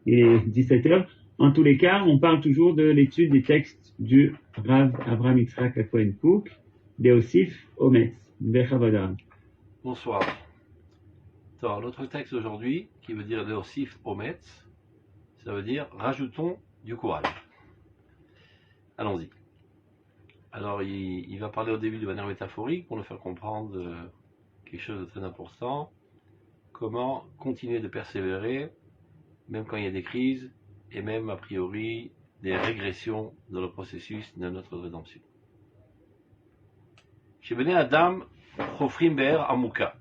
Il est 17 heures. En tous les cas, on parle toujours de l'étude des textes du Rav Avraham Yitzhak Cohen Cook, Deosif Ometz, Bechavadam. Bonsoir. Alors, notre texte d'aujourd'hui, qui veut dire Leosif Ometz, ça veut dire rajoutons du courage. Allons-y. Alors, il va parler au début de manière métaphorique pour nous faire comprendre quelque chose de très important. Comment continuer de persévérer, même quand il y a des crises, et même a priori des régressions dans le processus de notre rédemption. Chez Bene Adam, Chofrim Be'er Amuka.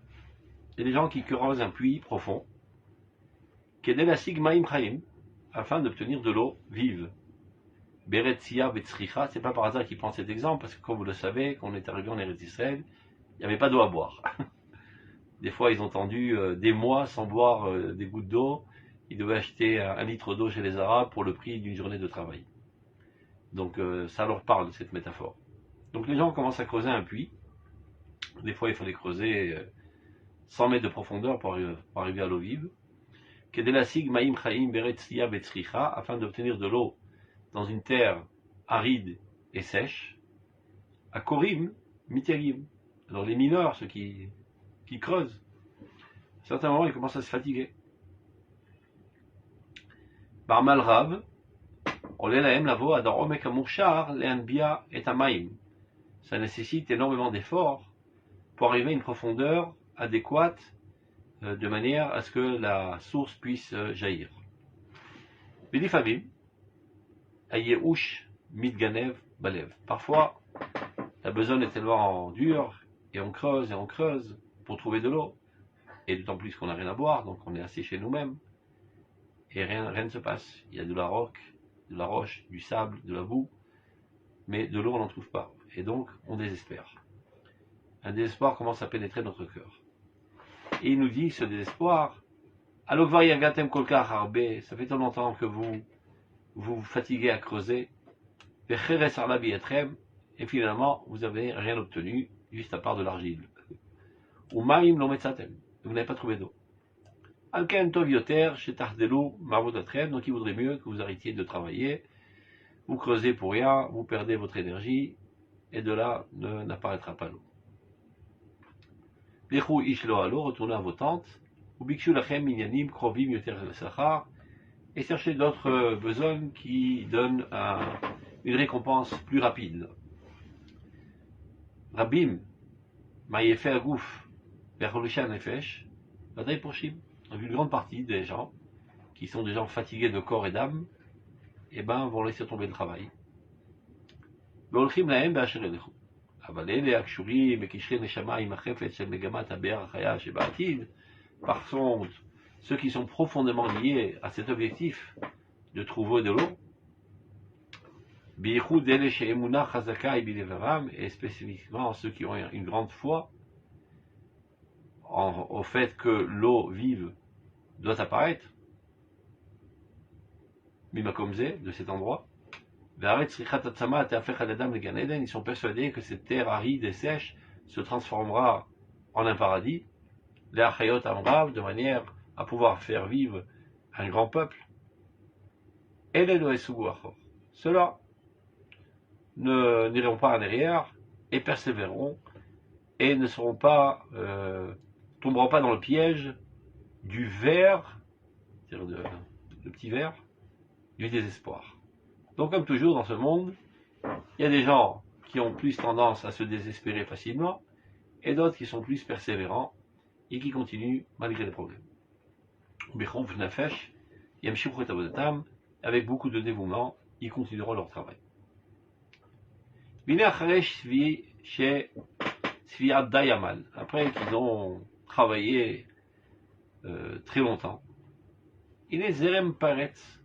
Il y a des gens qui creusent un puits profond, Kedel Sigmaim Chaim, afin d'obtenir de l'eau vive. Beretsia Betzricha, c'est pas par hasard qu'il prend cet exemple, parce que comme vous le savez, quand on est arrivé en Eretz Israël, il n'y avait pas d'eau à boire. Des fois, ils ont tendu des mois sans boire des gouttes d'eau. Ils devaient acheter 1 litre d'eau chez les Arabes pour le prix d'une journée de travail. Donc ça leur parle, cette métaphore. Donc les gens commencent à creuser un puits. Des fois, il fallait creuser 100 mètres de profondeur pour arriver à l'eau vive. Kedelasig Maim Chaim Beretsia Betzricha, afin d'obtenir de l'eau dans une terre aride et sèche. À Korim, Miterim. Alors les mineurs, ceux qui creusent, à un certain moment, ils commencent à se fatiguer. Barmal Rav, Olé lahem lavo adar omek amurshar leanbia et amaim. Ça nécessite énormément d'efforts pour arriver à une profondeur adéquate de manière à ce que la source puisse jaillir. Bilifavim, ayeush mitganev balev. Parfois, la besogne est tellement dure et on creuse pour trouver de l'eau, et d'autant plus qu'on n'a rien à boire, donc on est assis chez nous-mêmes, et rien ne se passe. Il y a de la roche, du sable, de la boue, mais de l'eau on n'en trouve pas, et donc on désespère. Un désespoir commence à pénétrer notre cœur. Et il nous dit, ce désespoir, Alokvar yagatem kolkar harbe, ça fait tant longtemps que vous vous fatiguez à creuser, vecheres arlabi etrem, et finalement vous n'avez rien obtenu, juste à part de l'argile. Ou maim lometzatem, vous n'avez pas trouvé d'eau. Alken tov yoter shetardelu marvotatrem, donc il vaudrait mieux que vous arrêtiez de travailler, vous creusez pour rien, vous perdez votre énergie, et de là n'apparaîtra pas l'eau. Lechu ishlo alo, retournez à vos tentes, ou bikshu lachem minyanim krovim yoter sachar, et cherchez d'autres besognes qui donnent une récompense plus rapide. Rabim, maïefe agouf, verholishan nefesh, vadaï pourshim. Donc une grande partie des gens, qui sont des gens fatigués de corps et d'âme, eh ben, vont laisser tomber le travail. Veolchim lahem be'asheredechu. אבל אלה הקשורים בקשרי נשמה עם החפץ של מגמת הבאר החיה שבעתיד, par contre, ceux qui sont profondément liés à cet objectif de trouver de l'eau, בייחוד אלה שאמונה חזקה היא בלבבם, et spécifiquement ceux qui ont une grande foi au fait que l'eau vive doit apparaître, mimakomze, de cet endroit, ils sont persuadés que cette terre aride et sèche se transformera en un paradis, de manière à pouvoir faire vivre un grand peuple. Ceux-là n'iront pas en arrière et persévéreront et ne seront pas, tomberont pas dans le piège du ver, c'est-à-dire le petit ver, du désespoir. Donc comme toujours dans ce monde, il y a des gens qui ont plus tendance à se désespérer facilement et d'autres qui sont plus persévérants et qui continuent malgré les problèmes. Avec beaucoup de dévouement, ils continueront leur travail. Après qu'ils ont travaillé très longtemps, il est Zerem Paretz,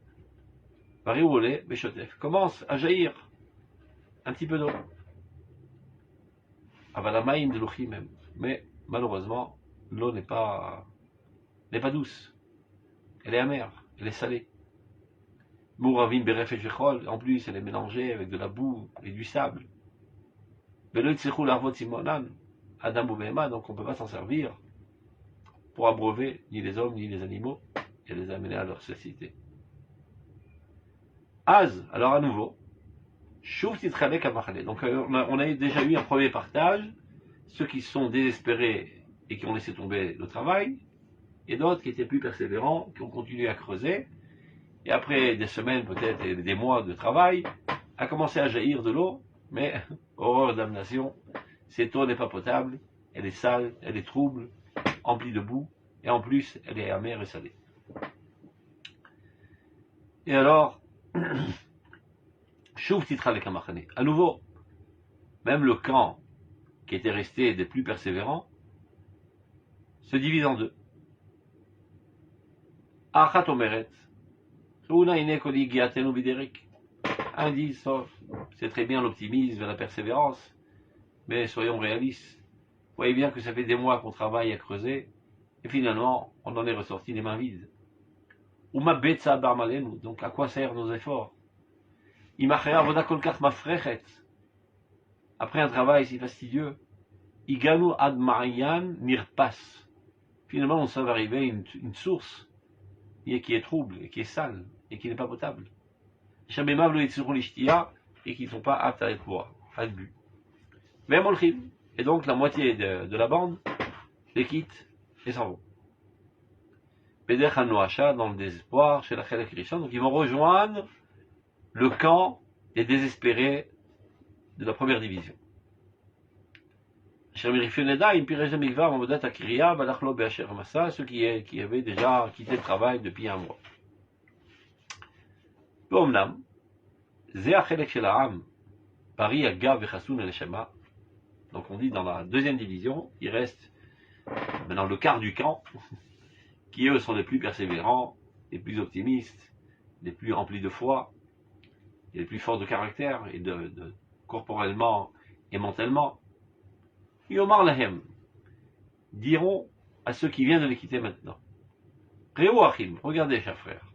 commence à jaillir un petit peu d'eau. Avalamaïm de l'ouchi même. Mais malheureusement, l'eau n'est pas douce. Elle est amère, elle est salée. Mouravim beref et jechol, en plus elle est mélangée avec de la boue et du sable. Adam ou Behema, donc on ne peut pas s'en servir pour abreuver ni les hommes ni les animaux et les amener à leur cécité. Az, alors à nouveau, Shuv Titchalek Amachane. Donc on a déjà eu un premier partage, ceux qui sont désespérés et qui ont laissé tomber le travail, et d'autres qui étaient plus persévérants, qui ont continué à creuser, et après des semaines peut-être et des mois de travail, a commencé à jaillir de l'eau, mais horreur damnation, cette eau n'est pas potable, elle est sale, elle est trouble, emplie de boue, et en plus elle est amère et salée. Et alors, Shuv Titchalek Amachane. À nouveau, même le camp qui était resté des plus persévérants se divise en deux. Achat Omeret, un dit, c'est très bien l'optimisme et la persévérance, mais soyons réalistes. Vous voyez bien que ça fait des mois qu'on travaille à creuser, et finalement, on en est ressorti les mains vides. Donc à quoi servent nos efforts? Après un travail si fastidieux, Iganu ad Ma'yan nirpas. Finalement, on s'en va arriver à une source qui est trouble, et qui est sale, et qui n'est pas potable. Et qui ne sont pas aptes à être bois, à être bu. Et donc la moitié de la bande les quitte et s'en vont. Dans le désespoir, chez la Chelek Rishon, donc ils vont rejoindre le camp des désespérés de la première division. Ceux qui avaient déjà quitté le travail depuis un mois. Donc on dit dans la deuxième division, il reste maintenant le quart du camp, qui eux sont les plus persévérants, les plus optimistes, les plus remplis de foi, et les plus forts de caractère, et de corporellement et mentalement. Yomar Lahem diront à ceux qui viennent de les quitter maintenant. Reu Achim, regardez, chers frères.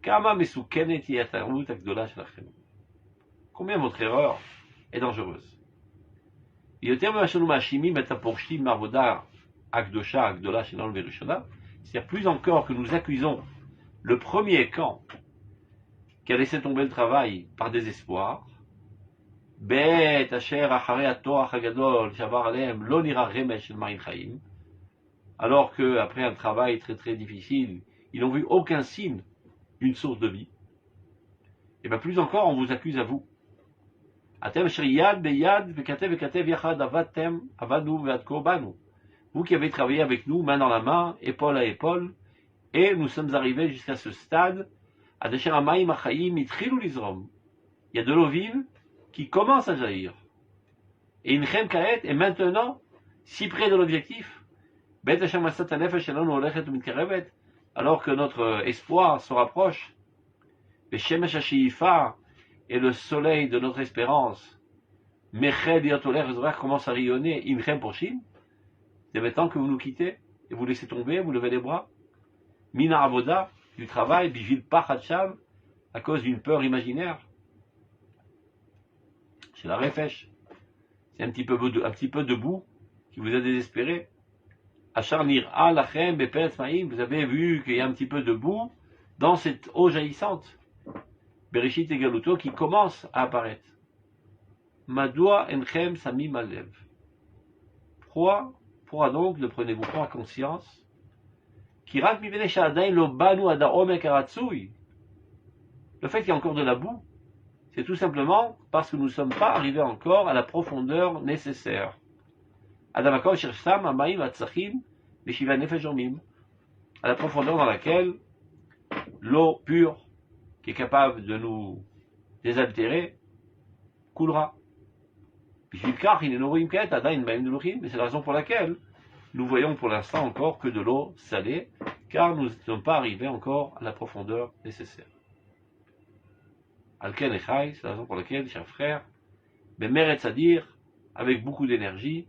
Kama Mesukenet Yatarut Akdola Shlachem. Combien votre erreur est dangereuse. C'est-à-dire plus encore que nous accusons le premier camp qui a laissé tomber le travail par désespoir, alors qu'après un travail très très difficile, ils n'ont vu aucun signe d'une source de vie. Et bien plus encore, on vous accuse à vous. Vous qui avez travaillé avec nous, main dans la main, épaule à épaule, et nous sommes arrivés jusqu'à ce stade, il y a de l'eau vive qui commence à jaillir. Et Inchem Kaet est maintenant si près de l'objectif, alors que notre espoir se rapproche, et le soleil de notre espérance, commence à rayonner, Inchem Porshim, c'est maintenant que vous nous quittez, et vous laissez tomber, vous levez les bras, Mina Avoda, du travail, Bivil Pachacham, à cause d'une peur imaginaire. C'est la réfèche. C'est un petit peu de boue qui vous a désespéré. Acharnir Alachem Bepetz Maïm, vous avez vu qu'il y a un petit peu de boue dans cette eau jaillissante. Bereshit et Galuto qui commence à apparaître. Madoua Enchem Samim Alev. Pourquoi donc ne prenez-vous pas conscience? Le fait qu'il y a encore de la boue, c'est tout simplement parce que nous ne sommes pas arrivés encore à la profondeur nécessaire. À la profondeur dans laquelle l'eau pure, qui est capable de nous désaltérer, coulera. Mais c'est la raison pour laquelle nous voyons pour l'instant encore que de l'eau salée, car nous ne sommes pas arrivés encore à la profondeur nécessaire. Alken Echai, c'est la raison pour laquelle, chers frères, Bemeretz Adir, avec beaucoup d'énergie,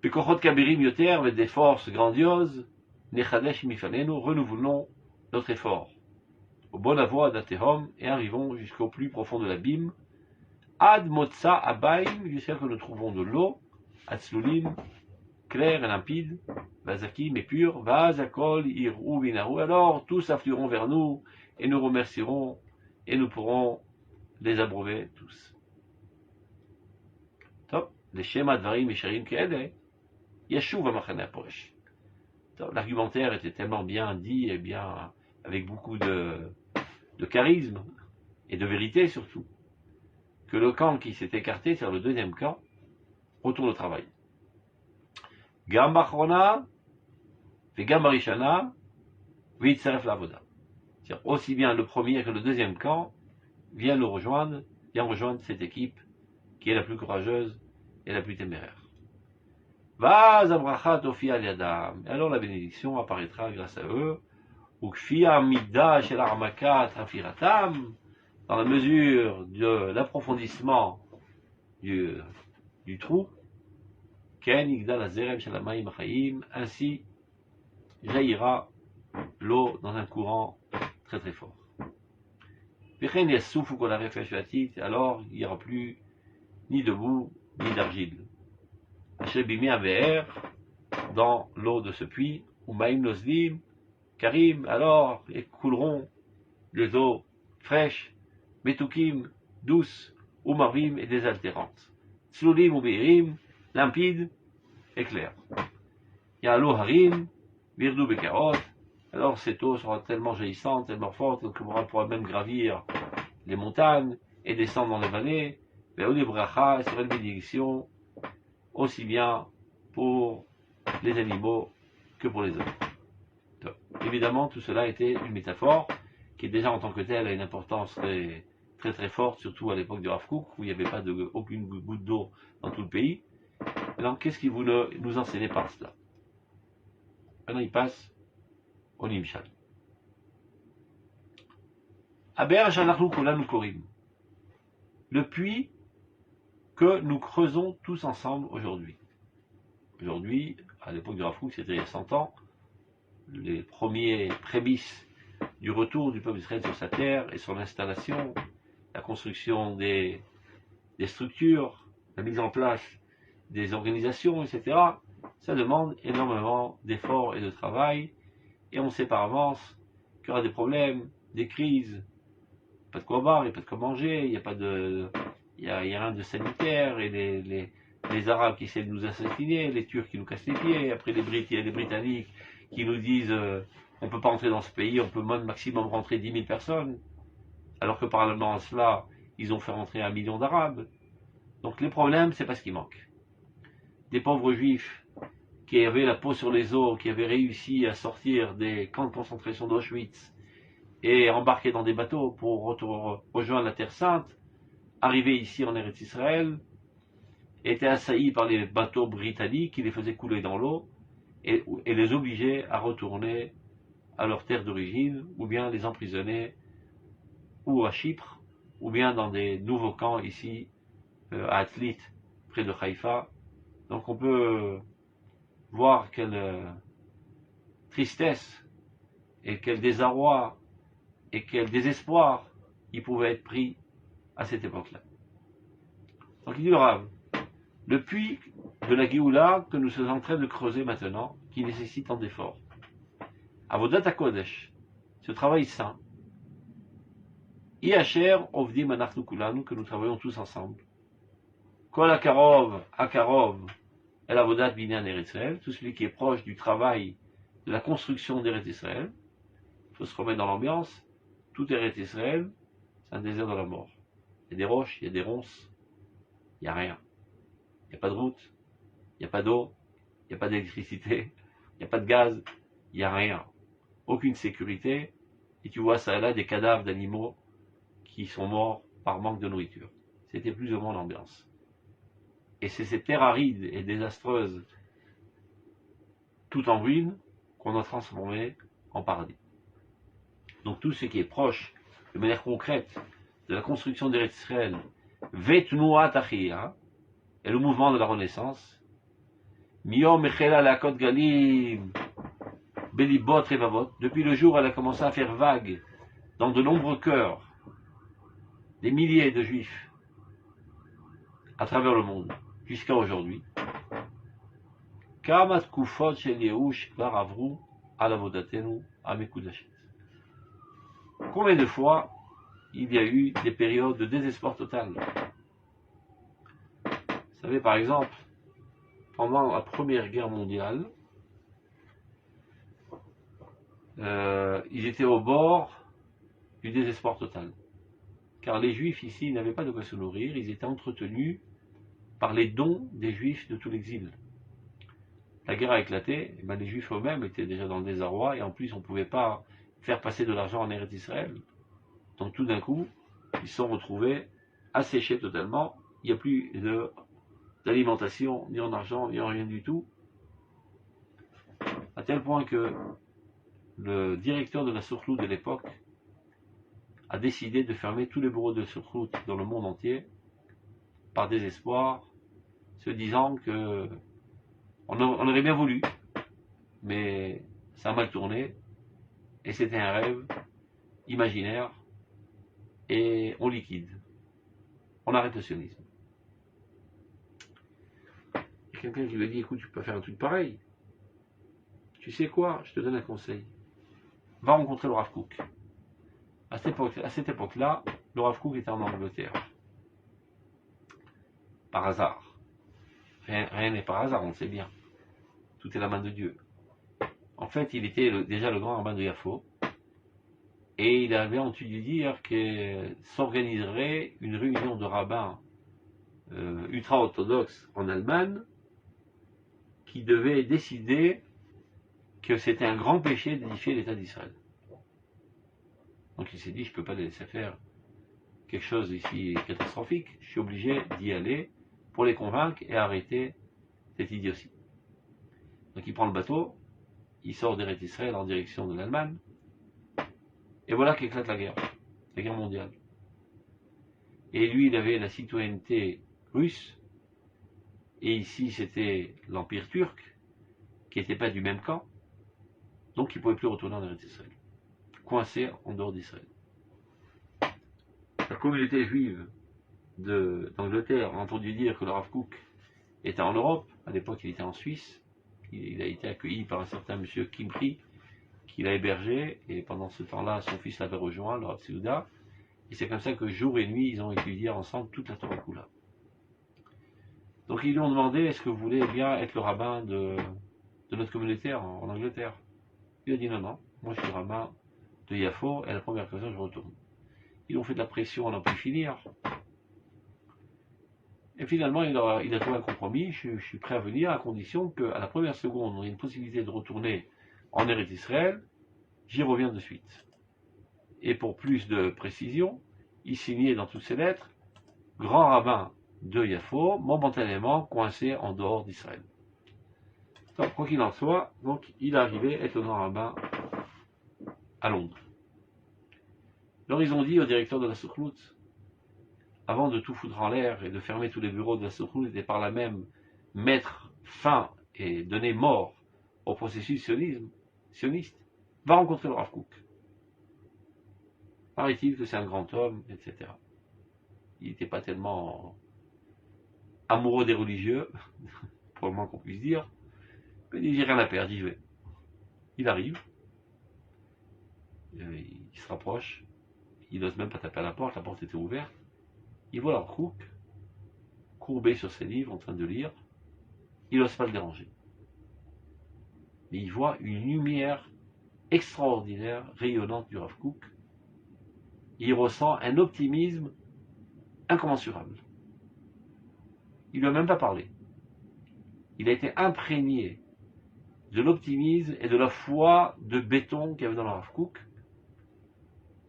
Pekochot Kabirim Yoter, avec des forces grandioses, Nechadesh Mifanenu, renouvelons notre effort. Au bon avoie d'Atehom, et arrivons jusqu'au plus profond de l'abîme, Ad Motsa Abaim, jusqu'à ce que nous trouvons de l'eau, Atzlulim, clair et limpide, Vazakim est pur, Vazakol Irou Vinaru, alors tous afflueront vers nous et nous remercierons et nous pourrons les abreuver tous. Top, les schémas de Varim et Sharim Kede, Yeshuv Amachane Poresh. L'argumentaire était tellement bien dit et bien, avec beaucoup de charisme et de vérité surtout, que le camp qui s'est écarté, c'est-à-dire le deuxième camp, retourne au travail. Gambachrona, fait Gambarishana, Vitzaref Lavoda. C'est-à-dire aussi bien le premier que le deuxième camp vient rejoindre cette équipe qui est la plus courageuse et la plus téméraire. Vaz abrachat ofi al yadam. Alors la bénédiction apparaîtra grâce à eux. Ukfi amida shel armakat hafiratam. Dans la mesure de l'approfondissement du trou. Ken igdal azerem shel hamayim achayim. Ainsi jaillira l'eau dans un courant très très fort. Pechen yassouf kol harefesh vatit. Alors il n'y aura plus ni de boue ni d'argile. Dans l'eau de ce puits, ou Maïm Nozlim, Karim, alors couleront les eaux fraîches, Metukim, douces, ou Marvim et désaltérantes. Tslulim ou Beirim, limpides et claires. Yalo Harim, Virdu Bekarot, alors cette eau sera tellement jaillissante, tellement forte, qu'on pourra même gravir les montagnes et descendre dans les vallées. Veouli Bracha sera une bénédiction aussi bien pour les animaux que pour les hommes. Donc, évidemment, tout cela était une métaphore qui déjà en tant que telle a une importance très très, très forte, surtout à l'époque de Rav Kook, où il n'y avait pas aucune goutte d'eau dans tout le pays. Alors, qu'est-ce qu'il voulait nous enseigner par cela? Maintenant, il passe au Nimshal. Aber Shanachlu Kolanu Korim. Le puits que nous creusons tous ensemble aujourd'hui. Aujourd'hui, à l'époque de Rav Kook, c'était il y a 100 ans, les premiers prémices du retour du peuple d'Israël sur sa terre et son installation, la construction des structures, la mise en place des organisations, etc. Ça demande énormément d'efforts et de travail, et on sait par avance qu'il y aura des problèmes, des crises, pas de quoi boire, il n'y a pas de quoi manger, il n'y a pas de... Il n'y a rien de sanitaire, et les Arabes qui essaient de nous assassiner, les Turcs qui nous cassent les pieds, après il y a les Britanniques qui nous disent on ne peut pas entrer dans ce pays, on peut maximum rentrer 10 000 personnes, alors que parallèlement à cela, ils ont fait rentrer 1 million d'Arabes. Donc les problèmes, c'est pas ce qui manque. Des pauvres juifs qui avaient la peau sur les os, qui avaient réussi à sortir des camps de concentration d'Auschwitz et embarquer dans des bateaux pour rejoindre la Terre Sainte, arrivés ici en Eretz Israël, étaient assaillis par les bateaux britanniques qui les faisaient couler dans l'eau et les obligeaient à retourner à leur terre d'origine, ou bien les emprisonner ou à Chypre, ou bien dans des nouveaux camps ici à Atlit, près de Haïfa. Donc on peut voir quelle tristesse et quel désarroi et quel désespoir il pouvait être pris à cette époque-là. Donc il dit le Rav, le puits de la Géoula que nous sommes en train de creuser maintenant, qui nécessite tant d'efforts. Avodat HaKodesh, ce travail saint. Iacher Ovdim Anachnu Kulanu, que nous travaillons tous ensemble. Kol Akarov, El Avodat Binyan Eretz Israël, tout celui qui est proche du travail de la construction d'Eretz Israël. Il faut se remettre dans l'ambiance. Tout Eretz Israël, c'est un désert de la mort. Il y a des roches, il y a des ronces, il n'y a rien. Il n'y a pas de route, il n'y a pas d'eau, il n'y a pas d'électricité, il n'y a pas de gaz, il n'y a rien. Aucune sécurité. Et tu vois ça là, des cadavres d'animaux qui sont morts par manque de nourriture. C'était plus ou moins l'ambiance. Et c'est cette terre aride et désastreuse, tout en ruine, qu'on a transformé en paradis. Donc tout ce qui est proche, de manière concrète, de la construction d'Eretz Israël, Vetnuat Achia, et le mouvement de la Renaissance, Miyom Echela Lakot Galim, Belibot Revavot, depuis le jour où elle a commencé à faire vague dans de nombreux cœurs, des milliers de juifs à travers le monde, jusqu'à aujourd'hui. Kama tkufot shel Yehush kvar avru al avodatenu amekudashet. Combien de fois il y a eu des périodes de désespoir total? Vous savez, par exemple, pendant la Première Guerre mondiale, ils étaient au bord du désespoir total. Car les Juifs ici n'avaient pas de quoi se nourrir, ils étaient entretenus par les dons des Juifs de tout l'exil. La guerre a éclaté, et les Juifs eux-mêmes étaient déjà dans le désarroi, et en plus on ne pouvait pas faire passer de l'argent en Eretz Israël. Donc tout d'un coup, ils se sont retrouvés asséchés totalement, il n'y a plus d'alimentation, ni en argent, ni en rien du tout, à tel point que le directeur de la Soukhout de l'époque a décidé de fermer tous les bureaux de Soukhout dans le monde entier, par désespoir, se disant que on aurait bien voulu, mais ça a mal tourné, et c'était un rêve imaginaire, et on liquide. On arrête le sionisme. Il y a quelqu'un qui lui a dit, écoute, tu peux faire un truc pareil. Tu sais quoi, je te donne un conseil. Va rencontrer le Rav Kook. À cette époque-là, le Rav Kook était en Angleterre. Par hasard. Rien n'est par hasard, on le sait bien. Tout est la main de Dieu. En fait, il était déjà le grand rabbin de Yafo. Et il avait entendu dire que s'organiserait une réunion de rabbins ultra-orthodoxes en Allemagne qui devait décider que c'était un grand péché d'édifier l'État d'Israël. Donc il s'est dit, je ne peux pas laisser faire quelque chose ici catastrophique, je suis obligé d'y aller pour les convaincre et arrêter cette idiotie. Donc il prend le bateau, il sort d'Eretz Israël en direction de l'Allemagne, et voilà qu'éclate la guerre mondiale. Et lui, il avait la citoyenneté russe, et ici c'était l'Empire turc, qui n'était pas du même camp, donc il ne pouvait plus retourner en Eretz Israël, coincé en dehors d'Israël. La communauté juive d'Angleterre a entendu dire que le Rav Kook était en Europe, à l'époque il était en Suisse, il a été accueilli par un certain monsieur Kimpri, qui l'a hébergé, et pendant ce temps-là, son fils l'avait rejoint, le Rav Seuda, et c'est comme ça que jour et nuit, ils ont étudié ensemble toute la Torah Kula. Donc ils lui ont demandé, est-ce que vous voulez bien être le rabbin de notre communauté en Angleterre? Il a dit non, moi je suis rabbin de Yafo, et la première occasion je retourne. Ils ont fait de la pression, on n'a pu finir. Et finalement, il a trouvé un compromis, je suis prêt à venir à condition qu'à la première seconde, on ait une possibilité de retourner en Eretz Israël, j'y reviens de suite. Et pour plus de précision, il signait dans toutes ses lettres, grand rabbin de Yafo, momentanément coincé en dehors d'Israël. Donc, quoi qu'il en soit, donc, il est arrivé à être le grand rabbin à Londres. Alors ils ont dit au directeur de la Soukhout, avant de tout foutre en l'air et de fermer tous les bureaux de la Soukhout et par là même mettre fin et donner mort au processus sioniste, va rencontrer le Rav Kook. Paraît-il que c'est un grand homme, etc. Il n'était pas tellement amoureux des religieux, pour le moins qu'on puisse dire, mais il dit j'ai rien à perdre, j'y vais. Il arrive, il se rapproche, il n'ose même pas taper à la porte était ouverte. Il voit le Rav Kook, courbé sur ses livres, en train de lire, il n'ose pas le déranger. Mais il voit une lumière extraordinaire, rayonnante du Rav Kook. Il ressent un optimisme incommensurable. Il ne lui a même pas parlé. Il a été imprégné de l'optimisme et de la foi de béton qu'il y avait dans le Rav Kook.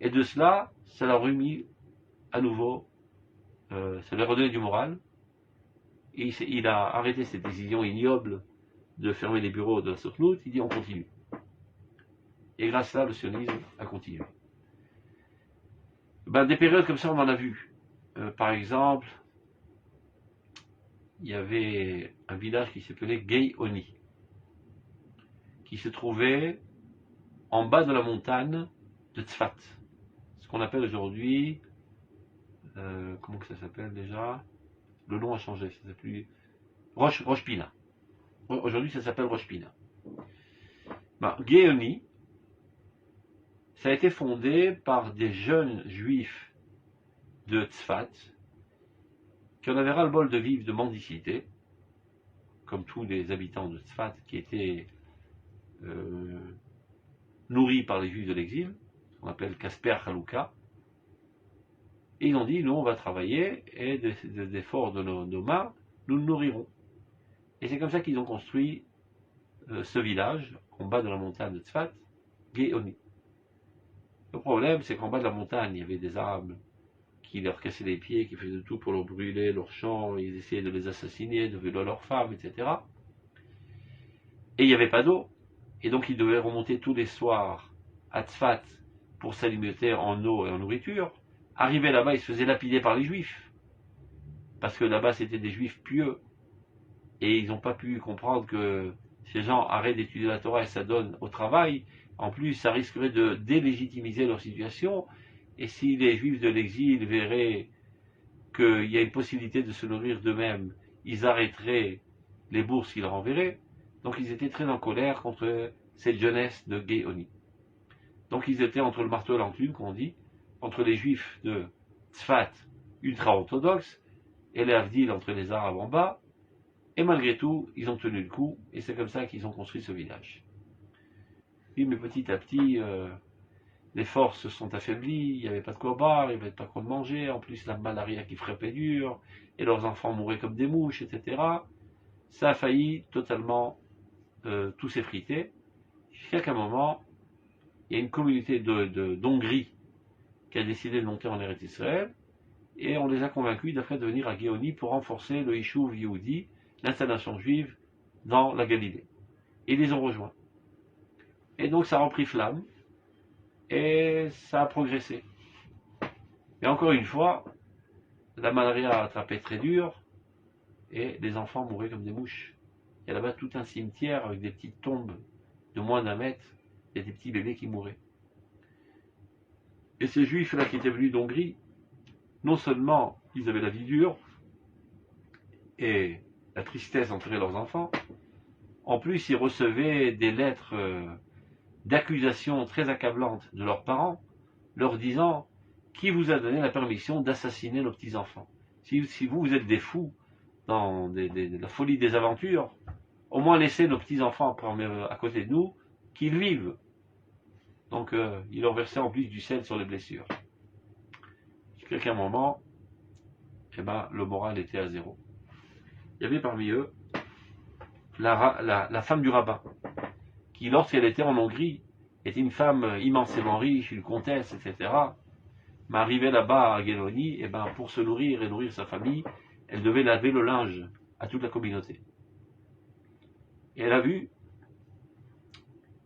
Et de cela, ça l'a remis à nouveau, ça lui a redonné du moral. Et il a arrêté cette décision ignoble de fermer les bureaux de la Soukhout. Il dit on continue. Et grâce à ça, le sionisme a continué. Des périodes comme ça, on en a vu. Par exemple, il y avait un village qui s'appelait Gei Oni, qui se trouvait en bas de la montagne de Tzfat. Ce qu'on appelle aujourd'hui, comment que ça s'appelle déjà? Le nom a changé, ça s'appelle Rosh Pina. Aujourd'hui, ça s'appelle Rosh Pina. Géoni, ça a été fondé par des jeunes juifs de Tzfat qui en avaient ras-le-bol de vivre de mendicité, comme tous les habitants de Tzfat qui étaient nourris par les juifs de l'exil, qu'on appelle Kasper Chalouka. Et ils ont dit, nous on va travailler et des efforts de nos mains, nous nous nourrirons. Et c'est comme ça qu'ils ont construit ce village, en bas de la montagne de Tzfat, Géoni. Le problème, c'est qu'en bas de la montagne, il y avait des Arabes qui leur cassaient les pieds, qui faisaient tout pour leur brûler leurs champs, ils essayaient de les assassiner, de violer leurs femmes, etc. Et il n'y avait pas d'eau. Et donc ils devaient remonter tous les soirs à Tzfat pour s'alimenter en eau et en nourriture. Arrivés là-bas, ils se faisaient lapider par les Juifs. Parce que là-bas, c'était des Juifs pieux. Et ils n'ont pas pu comprendre que ces gens arrêtent d'étudier la Torah et ça donne au travail. En plus, ça risquerait de délégitimiser leur situation. Et si les Juifs de l'exil verraient qu'il y a une possibilité de se nourrir d'eux-mêmes, ils arrêteraient les bourses qu'ils leur enverraient. Donc ils étaient très en colère contre cette jeunesse de Géoni. Donc ils étaient entre le marteau et l'enclume, comme on dit, entre les Juifs de Tzfat, ultra-orthodoxes, et les Havdil entre les Arabes en bas. Et malgré tout, ils ont tenu le coup, et c'est comme ça qu'ils ont construit ce village. Oui, mais petit à petit, les forces se sont affaiblies, il n'y avait pas de quoi boire, il n'y avait pas de quoi manger, en plus la malaria qui frappait dur, et leurs enfants mouraient comme des mouches, etc. Ça a failli totalement tout s'effriter, jusqu'à qu'à un moment, il y a une communauté d'Hongrie qui a décidé de monter en Eretz Israël, et on les a convaincus d'après de venir à Géoni pour renforcer le Yishuv Yehudi, l'installation juive dans la Galilée. Et ils les ont rejoints. Et donc ça a repris flamme, et ça a progressé. Mais encore une fois, la malaria a attrapé très dur, et les enfants mouraient comme des mouches. Il y a là-bas tout un cimetière avec des petites tombes de moins d'1 mètre, et des petits bébés qui mouraient. Et ces juifs-là qui étaient venus d'Hongrie, non seulement ils avaient la vie dure, et la tristesse entourait leurs enfants, en plus ils recevaient des lettres d'accusation très accablantes de leurs parents, leur disant « Qui vous a donné la permission d'assassiner nos petits-enfants ? Si vous êtes des fous dans la folie des aventures, au moins laissez nos petits-enfants à côté de nous, qu'ils vivent. » Donc ils leur versaient en plus du sel sur les blessures. Jusqu'à qu'un moment, le moral était à zéro. Il y avait parmi eux la femme du rabbin, qui lorsqu'elle était en Hongrie, était une femme immensément riche, une comtesse, etc. Mais arrivée là-bas à Géoni, pour se nourrir et nourrir sa famille, elle devait laver le linge à toute la communauté. Et elle a vu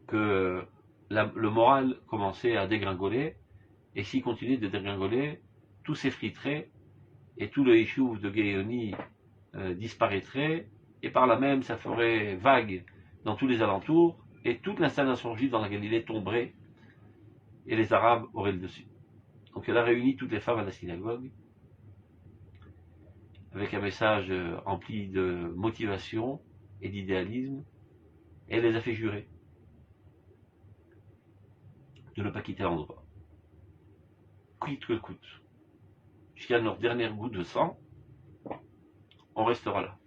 que le moral commençait à dégringoler, et s'il continuait de dégringoler, tout s'effriterait, et tout le Yishuv de Géoni disparaîtrait, et par là même ça ferait vague dans tous les alentours, et toute l'installation juive dans la Galilée tomberait, et les Arabes auraient le dessus. Donc elle a réuni toutes les femmes à la synagogue, avec un message rempli de motivation et d'idéalisme, et elle les a fait jurer de ne pas quitter l'endroit, coûte que coûte. Jusqu'à leur dernière goutte de sang, on restera là.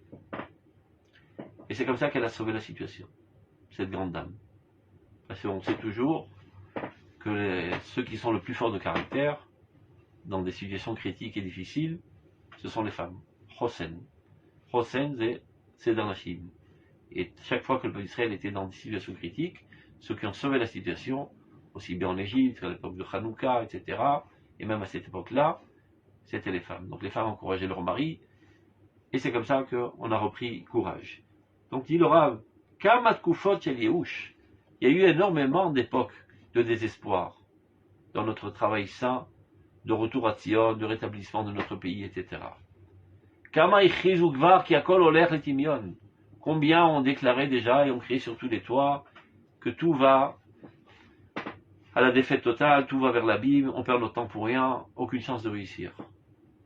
Et c'est comme ça qu'elle a sauvé la situation, cette grande dame. Parce qu'on sait toujours que ceux qui sont le plus forts de caractère, dans des situations critiques et difficiles, ce sont les femmes. Hosen. Hosen, c'est dans la Chine. Et chaque fois que le peuple d'Israël était dans des situations critiques, ceux qui ont sauvé la situation, aussi bien en Égypte, à l'époque de Hanouka, etc., et même à cette époque-là, c'était les femmes. Donc les femmes encourageaient leurs maris, et c'est comme ça qu'on a repris courage. Donc dit le Rav, Kamat Kufot Shel Yehush, il y a eu énormément d'époques de désespoir dans notre travail saint, de retour à Tzion, de rétablissement de notre pays, etc. Kama Ichizu Gvar Ki Akol Oler Letimion. Combien ont déclaré déjà et ont crié sur tous les toits que tout va à la défaite totale, tout va vers l'abîme, on perd notre temps pour rien, aucune chance de réussir.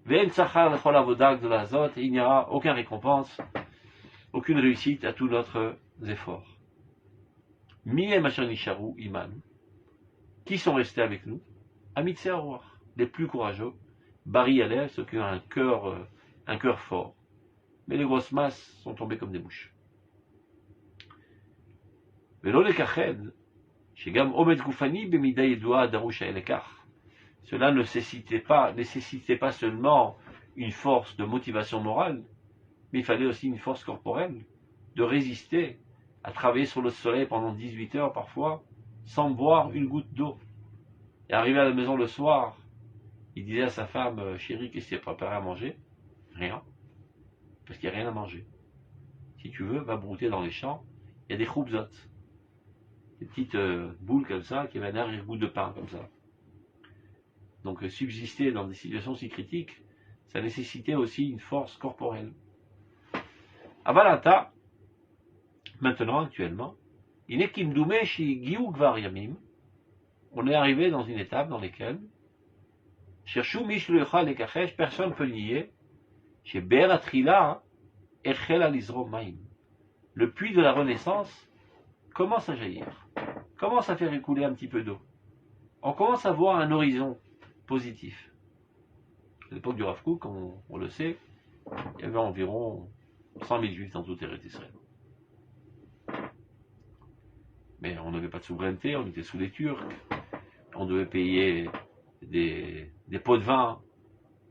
Ve'en Tzachar Lechol Avodah de la Zot, il n'y aura aucune récompense aucune réussite à tous notre efforts. Miem asher nisharu iman, qui sont restés avec nous, Amitse Aroar, les plus courageux, Bari Alev, ceux qui ont un cœur fort. Mais les grosses masses sont tombées comme des mouches. Velo lekached, shegam omet gufani bemida yedua darusha elekach. Cela ne nécessitait pas seulement une force de motivation morale, mais il fallait aussi une force corporelle, de résister à travailler sur le soleil pendant 18 heures parfois, sans boire une goutte d'eau. Et arrivé à la maison le soir, il disait à sa femme, chérie, qu'est-ce qu'il a préparé à manger? Rien. Parce qu'il n'y a rien à manger. Si tu veux, va brouter dans les champs, il y a des khoubzot, des petites boules comme ça, qui avaient un arrière-goût de pain comme ça. Donc subsister dans des situations si critiques, ça nécessitait aussi une force corporelle. Avalata, maintenant, actuellement, on est arrivé dans une étape dans laquelle personne ne peut nier chez Beratrila le puits de la Renaissance commence à jaillir, commence à faire écouler un petit peu d'eau. On commence à voir un horizon positif. À l'époque du Rav Kook, comme on le sait, il y avait environ 100 000 juifs dans toute Eretz Israël. Mais on n'avait pas de souveraineté, on était sous les Turcs, on devait payer des pots de vin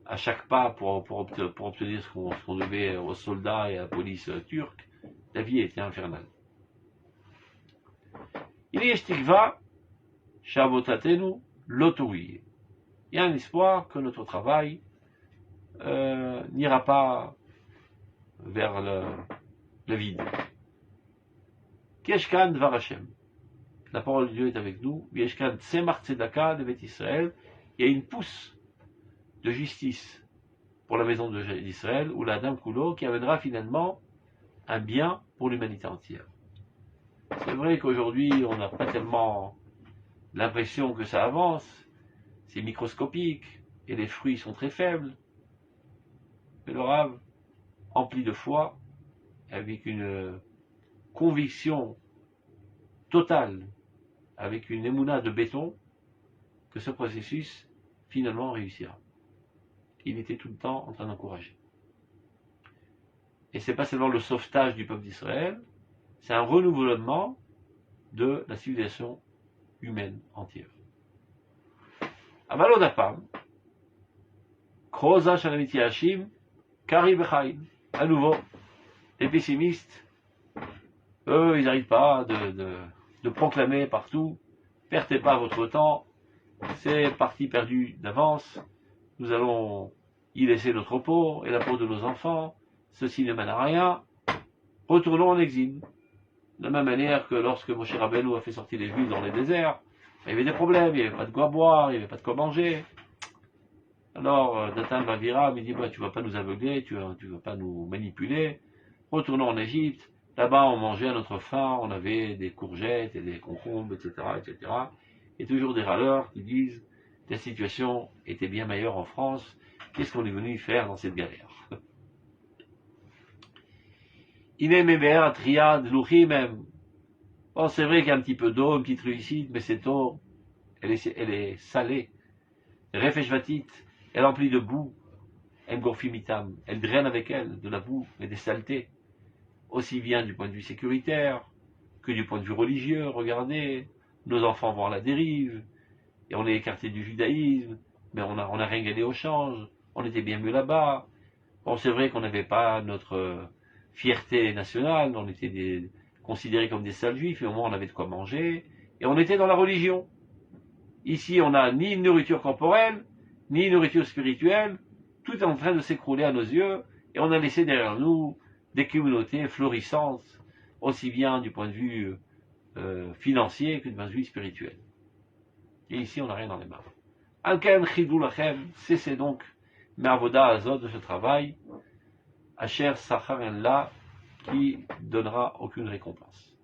à chaque pas pour obtenir ce qu'on devait aux soldats et à la police turque. La vie était infernale. Il y a Shtikva, Shavotatenu, l'autoui. Il y a un espoir que notre travail n'ira pas vers le vide. Keshkan Dvar Hashem. La parole de Dieu est avec nous. Yeshkan Tzemach Tzedaka de Beth Israël. Il y a une pousse de justice pour la maison d'Israël, ou la Dame Kulo, qui amènera finalement un bien pour l'humanité entière. C'est vrai qu'aujourd'hui, on n'a pas tellement l'impression que ça avance. C'est microscopique et les fruits sont très faibles. Mais le Rav, empli de foi, avec une conviction totale, avec une émouna de béton, que ce processus finalement réussira. Il était tout le temps en train d'encourager. Et c'est pas seulement le sauvetage du peuple d'Israël, c'est un renouvellement de la civilisation humaine entière. Avalodapam, Kroza Shanamiti Hashim, Kari Bechaim. À nouveau, les pessimistes, eux, ils n'arrêtent pas de proclamer partout, perdez pas votre temps, c'est parti perdu d'avance, nous allons y laisser notre peau et la peau de nos enfants, ceci ne mène à rien, retournons en exil. De la même manière que lorsque Moshe Rabbeinu a fait sortir les Juifs dans les déserts, il y avait des problèmes, il n'y avait pas de quoi boire, il n'y avait pas de quoi manger. Alors Dathan Baviram, il dit, tu ne vas pas nous aveugler, tu ne vas pas nous manipuler, retournons en Égypte, là-bas on mangeait à notre faim, on avait des courgettes et des concombres, etc., etc. Et toujours des râleurs qui disent, la situation était bien meilleure en France, qu'est-ce qu'on est venu faire dans cette galère? Bon, c'est vrai qu'il y a un petit peu d'eau, une petite réussite, mais cette eau, elle est salée, réféchvatite, elle emplit de boue, elle draine avec elle de la boue et des saletés, aussi bien du point de vue sécuritaire que du point de vue religieux. Regardez, nos enfants vont à la dérive, et on est écarté du judaïsme, mais on a rien gagné au change, on était bien mieux là-bas. Bon, c'est vrai qu'on n'avait pas notre fierté nationale, on était considérés comme des sales juifs, et au moins on avait de quoi manger, et on était dans la religion. Ici, on n'a ni une nourriture corporelle, ni une nourriture spirituelle, tout est en train de s'écrouler à nos yeux, et on a laissé derrière nous des communautés florissantes, aussi bien du point de vue financier que du point de vue spirituel. Et ici, on n'a rien dans les mains. Alken chidou lachem, cessez donc, mervoda azot de ce travail, Asher Sachar là, qui donnera aucune récompense.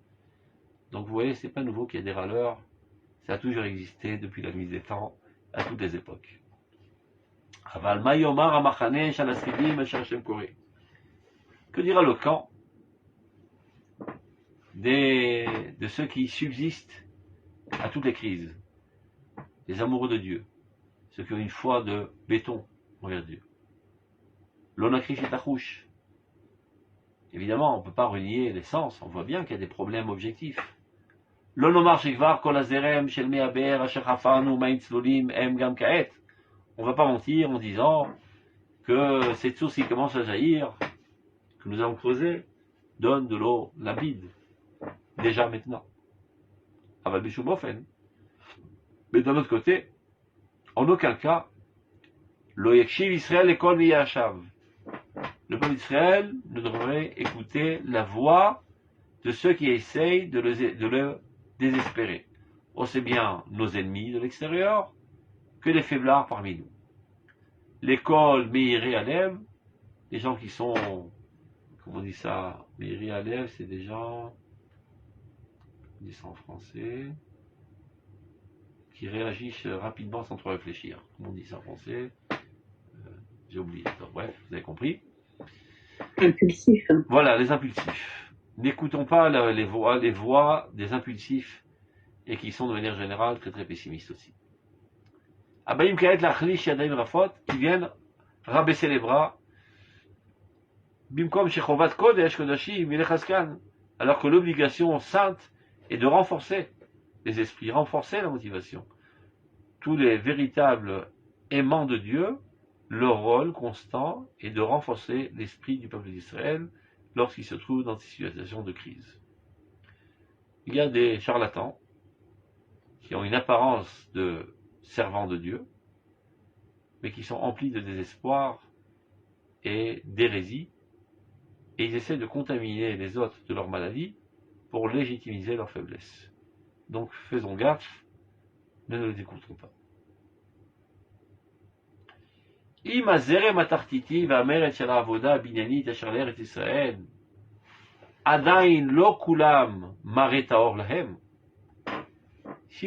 Donc vous voyez, c'est pas nouveau qu'il y a des râleurs, ça a toujours existé depuis la nuit des temps, à toutes les époques. Que dira le camp de ceux qui subsistent à toutes les crises, les amoureux de Dieu, ceux qui ont une foi de béton envers Dieu. L'onakrish et tachouche. Évidemment, on ne peut pas renier l'essence, on voit bien qu'il y a des problèmes objectifs. L'onomar shekvar kol hazerem shel me'aber asher hafanu ma'im tzlolim em gam ka'et. On ne va pas mentir en disant que cette source qui commence à jaillir, que nous avons creusée, donne de l'eau limpide, déjà maintenant. Aval bishum ofen. Mais d'un autre côté, en aucun cas, lo yakshiv Israël ekol miyashav. Le peuple d'Israël ne devrait écouter la voix de ceux qui essayent de le désespérer. Aussi bien nos ennemis de l'extérieur que les faiblards parmi nous. L'école Meiri Alev, les gens qui sont, comment on dit ça, Meiri Alev, c'est des gens, on dit ça en français, qui réagissent rapidement sans trop réfléchir. Comment on dit ça en français? J'ai oublié. Donc, bref, vous avez compris. Impulsif. Voilà, les impulsifs. N'écoutons pas les voix des impulsifs et qui sont de manière générale très très pessimistes aussi. Abayim Kaet Lachlish Yadayim Rafot, qui viennent rabaisser les bras. Bimkom Shechovat Kodesh Kodashim Milechaskan, alors que l'obligation sainte est de renforcer les esprits, renforcer la motivation. Tous les véritables aimants de Dieu, leur rôle constant est de renforcer l'esprit du peuple d'Israël lorsqu'il se trouve dans des situations de crise. Il y a des charlatans qui ont une apparence de servants de Dieu, mais qui sont emplis de désespoir et d'hérésie, et ils essaient de contaminer les autres de leur maladie pour légitimiser leur faiblesse. Donc faisons gaffe, ne les écoutons pas. Si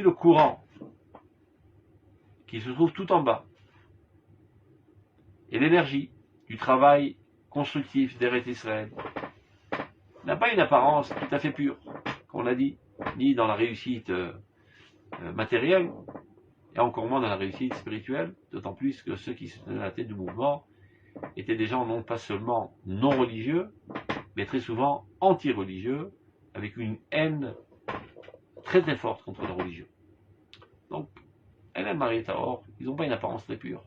le courant qui se trouve tout en bas et l'énergie du travail constructif d'Eretz Israël n'a pas une apparence tout à fait pure, comme on l'a dit, ni dans la réussite matérielle, et encore moins dans la réussite spirituelle, d'autant plus que ceux qui se tenaient à la tête du mouvement étaient des gens non pas seulement non religieux, mais très souvent anti-religieux, avec une haine très très forte contre la religion. Donc, Elam Marie Taor, ils n'ont pas une apparence très pure.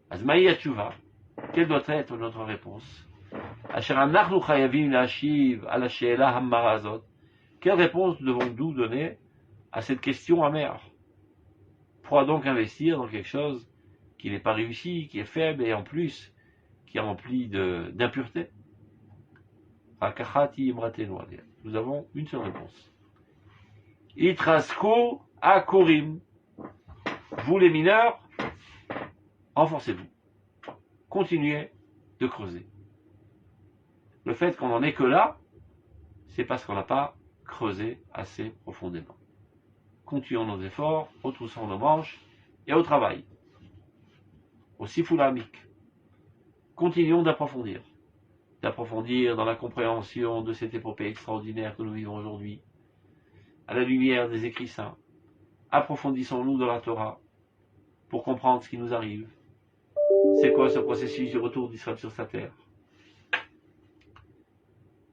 Azmaï Atshuva, quelle doit être notre réponse? Quelle réponse devons-nous donner à cette question amère? Pourra donc investir dans quelque chose qui n'est pas réussi, qui est faible et en plus qui est rempli d'impureté. Nous avons une seule réponse. Itrasko akorim. Vous les mineurs, renforcez-vous. Continuez de creuser. Le fait qu'on n'en est que là, c'est parce qu'on n'a pas creusé assez profondément. Continuons nos efforts, retroussons nos manches et au travail. Au sifoulamique. Continuons d'approfondir dans la compréhension de cette épopée extraordinaire que nous vivons aujourd'hui, à la lumière des écrits saints. Approfondissons-nous dans la Torah pour comprendre ce qui nous arrive. C'est quoi ce processus du retour d'Israël sur sa terre?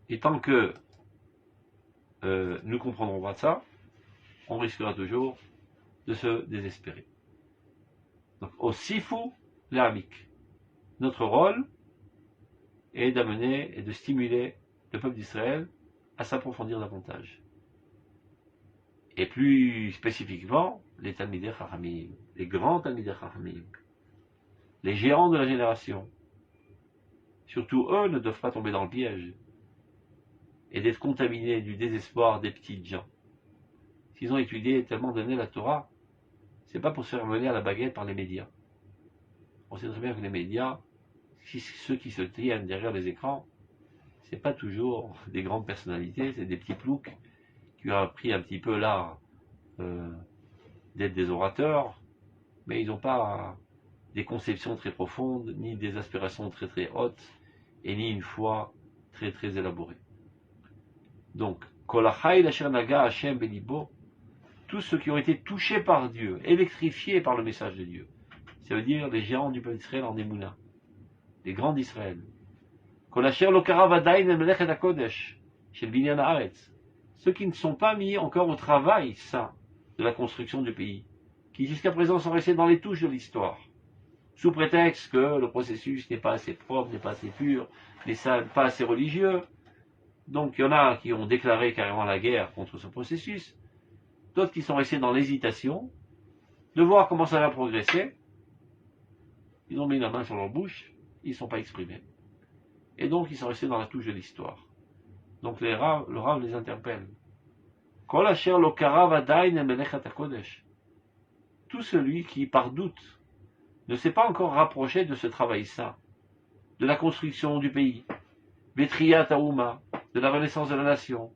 Et tant que nous ne comprendrons pas ça, on risquera toujours de se désespérer. Donc, au Sifu La'amik, notre rôle est d'amener et de stimuler le peuple d'Israël à s'approfondir davantage. Et plus spécifiquement, les Talmidei Chachamim, les grands Talmidei Chachamim, les gérants de la génération. Surtout eux ne doivent pas tomber dans le piège et d'être contaminés du désespoir des petites gens. S'ils ont étudié tellement d'années la Torah, c'est pas pour se faire mener à la baguette par les médias. On sait très bien que les médias, ceux qui se tiennent derrière les écrans, c'est pas toujours des grandes personnalités, c'est des petits ploucs qui ont appris un petit peu l'art d'être des orateurs, mais ils n'ont pas des conceptions très profondes, ni des aspirations très très hautes, et ni une foi très très élaborée. Donc, Kolachai Lasher Naga Hashem Belibo, tous ceux qui ont été touchés par Dieu, électrifiés par le message de Dieu. Ça veut dire les géants du peuple d'Israël en Emouna, les grands d'Israël. Kolachir Lokara Vadain Melechet HaKodesh, Shel Binyan Haaretz. Ceux qui ne sont pas mis encore au travail saint de la construction du pays, qui jusqu'à présent sont restés dans les touches de l'histoire, sous prétexte que le processus n'est pas assez propre, n'est pas assez pur, n'est pas assez religieux. Donc il y en a qui ont déclaré carrément la guerre contre ce processus, d'autres qui sont restés dans l'hésitation, de voir comment ça va progresser. Ils ont mis la main sur leur bouche, ils ne sont pas exprimés. Et donc ils sont restés dans la touche de l'histoire. Donc le Rav les interpelle. Kol asher lo karav adayin melechat hakodesh. Tout celui qui, par doute, ne s'est pas encore rapproché de ce travail saint, de la construction du pays, Betriyat haouma, de la renaissance de la nation,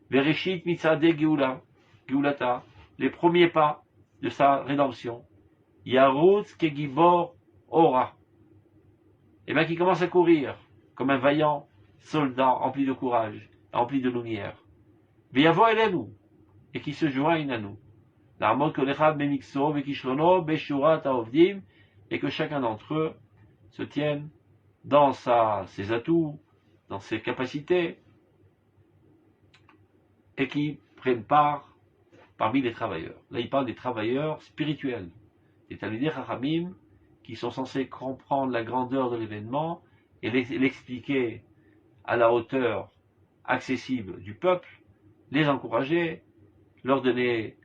Vereshit mitzadeh geulata, les premiers pas de sa rédemption, Yarutz kegibor ora, et bien qui commence à courir comme un vaillant soldat rempli de courage, rempli de lumière, Veyavo elenu, et qui se joigne à nous, L'armod kolechad memixo vekishrono beshurat haovdim, et que chacun d'entre eux se tienne dans ses atouts, dans ses capacités, et qui prennent part parmi les travailleurs. Là, il parle des travailleurs spirituels, des Talmidei Chachamim, qui sont censés comprendre la grandeur de l'événement et l'expliquer à la hauteur accessible du peuple, les encourager, leur donner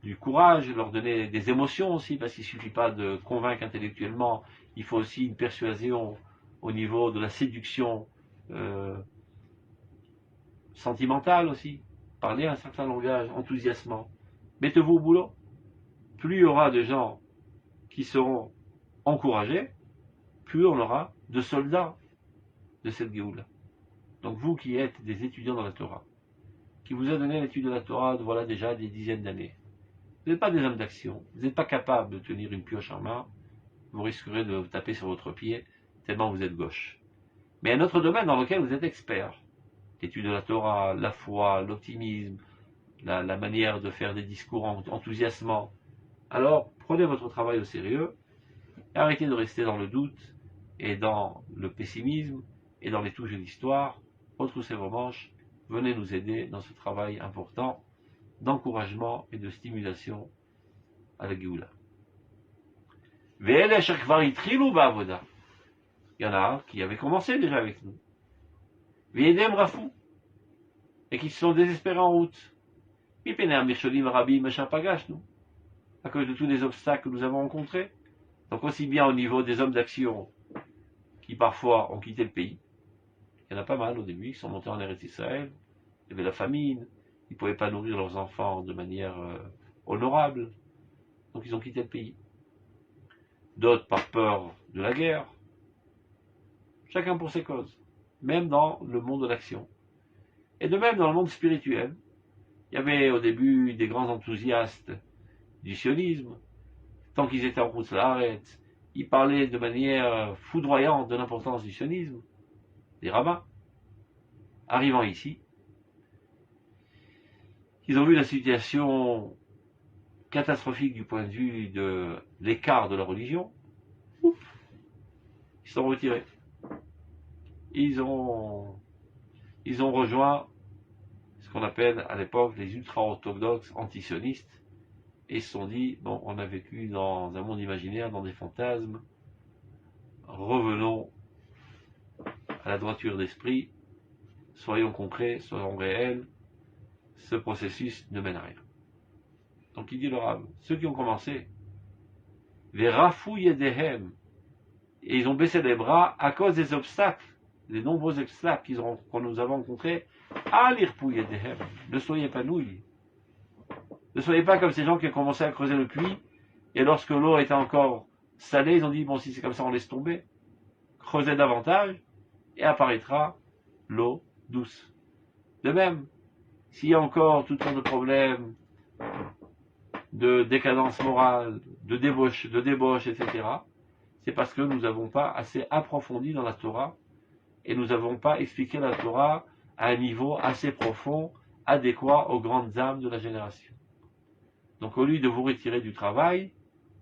du courage, leur donner des émotions aussi, parce qu'il ne suffit pas de convaincre intellectuellement, il faut aussi une persuasion au niveau de la séduction sentimentale aussi. Parler un certain langage enthousiasmant. Mettez-vous au boulot. Plus il y aura de gens qui seront encouragés, plus on aura de soldats de cette Géoula. Donc vous qui êtes des étudiants dans la Torah, qui vous a donné l'étude de la Torah, voilà déjà des dizaines d'années, vous n'êtes pas des hommes d'action, vous n'êtes pas capable de tenir une pioche en main, vous risquerez de vous taper sur votre pied tellement vous êtes gauche. Mais un autre domaine dans lequel vous êtes expert, l'étude de la Torah, la foi, l'optimisme, la manière de faire des discours enthousiasmants, alors prenez votre travail au sérieux et arrêtez de rester dans le doute et dans le pessimisme et dans les touches de l'histoire. Retroussez vos manches, venez nous aider dans ce travail important d'encouragement et de stimulation à la Géoula. Il y en a qui avaient commencé déjà avec nous. Et qui se sont désespérés en route. À cause de tous les obstacles que nous avons rencontrés. Donc aussi bien au niveau des hommes d'action qui parfois ont quitté le pays. Il y en a pas mal au début, qui sont montés en Eretz Israël. Il y avait la famine, ils ne pouvaient pas nourrir leurs enfants de manière honorable. Donc ils ont quitté le pays. D'autres par peur de la guerre. Chacun pour ses causes. Même dans le monde de l'action. Et de même dans le monde spirituel. Il y avait au début des grands enthousiastes du sionisme. Tant qu'ils étaient en route à l'arrêt, ils parlaient de manière foudroyante de l'importance du sionisme, des rabbins. Arrivant ici, ils ont vu la situation catastrophique du point de vue de l'écart de la religion. Ils sont retirés. Ils ont rejoint ce qu'on appelle à l'époque les ultra-orthodoxes antisionistes, et ils se sont dit, bon, on a vécu dans un monde imaginaire, dans des fantasmes, revenons à la droiture d'esprit, soyons concrets, soyons réels, ce processus ne mène à rien. Donc il dit le Rav, ceux qui ont commencé, les rafouilles dehem, et ils ont baissé les bras à cause des obstacles, des nombreux obstacles que nous avons rencontrés, ne soyez pas nouilles. Ne soyez pas comme ces gens qui ont commencé à creuser le puits, et lorsque l'eau était encore salée, ils ont dit, bon, si c'est comme ça, on laisse tomber. Creusez davantage, et apparaîtra l'eau douce. De même, s'il y a encore toutes sortes de problèmes, de décadence morale, de débauche, etc., c'est parce que nous n'avons pas assez approfondi dans la Torah, et nous n'avons pas expliqué la Torah à un niveau assez profond, adéquat aux grandes âmes de la génération. Donc au lieu de vous retirer du travail,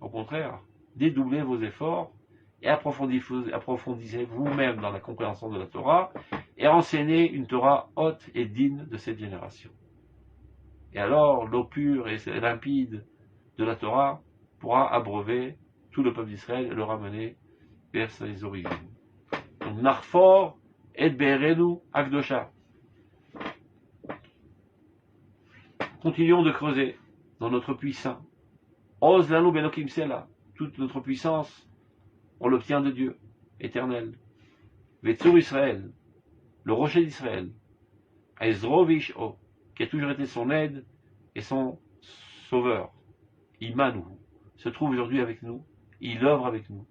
au contraire, dédoublez vos efforts et approfondissez vous-même dans la compréhension de la Torah et enseignez une Torah haute et digne de cette génération. Et alors l'eau pure et limpide de la Torah pourra abreuver tout le peuple d'Israël et le ramener vers ses origines. Donc Narfor et Be'erenu Akdosha. Continuons de creuser dans notre puissant. Oz lanu benokim sela. Toute notre puissance, on l'obtient de Dieu, éternel. Vetsur Israël, le rocher d'Israël. Ezro v'ish'o, qui a toujours été son aide et son sauveur. Imanu, se trouve aujourd'hui avec nous. Il œuvre avec nous.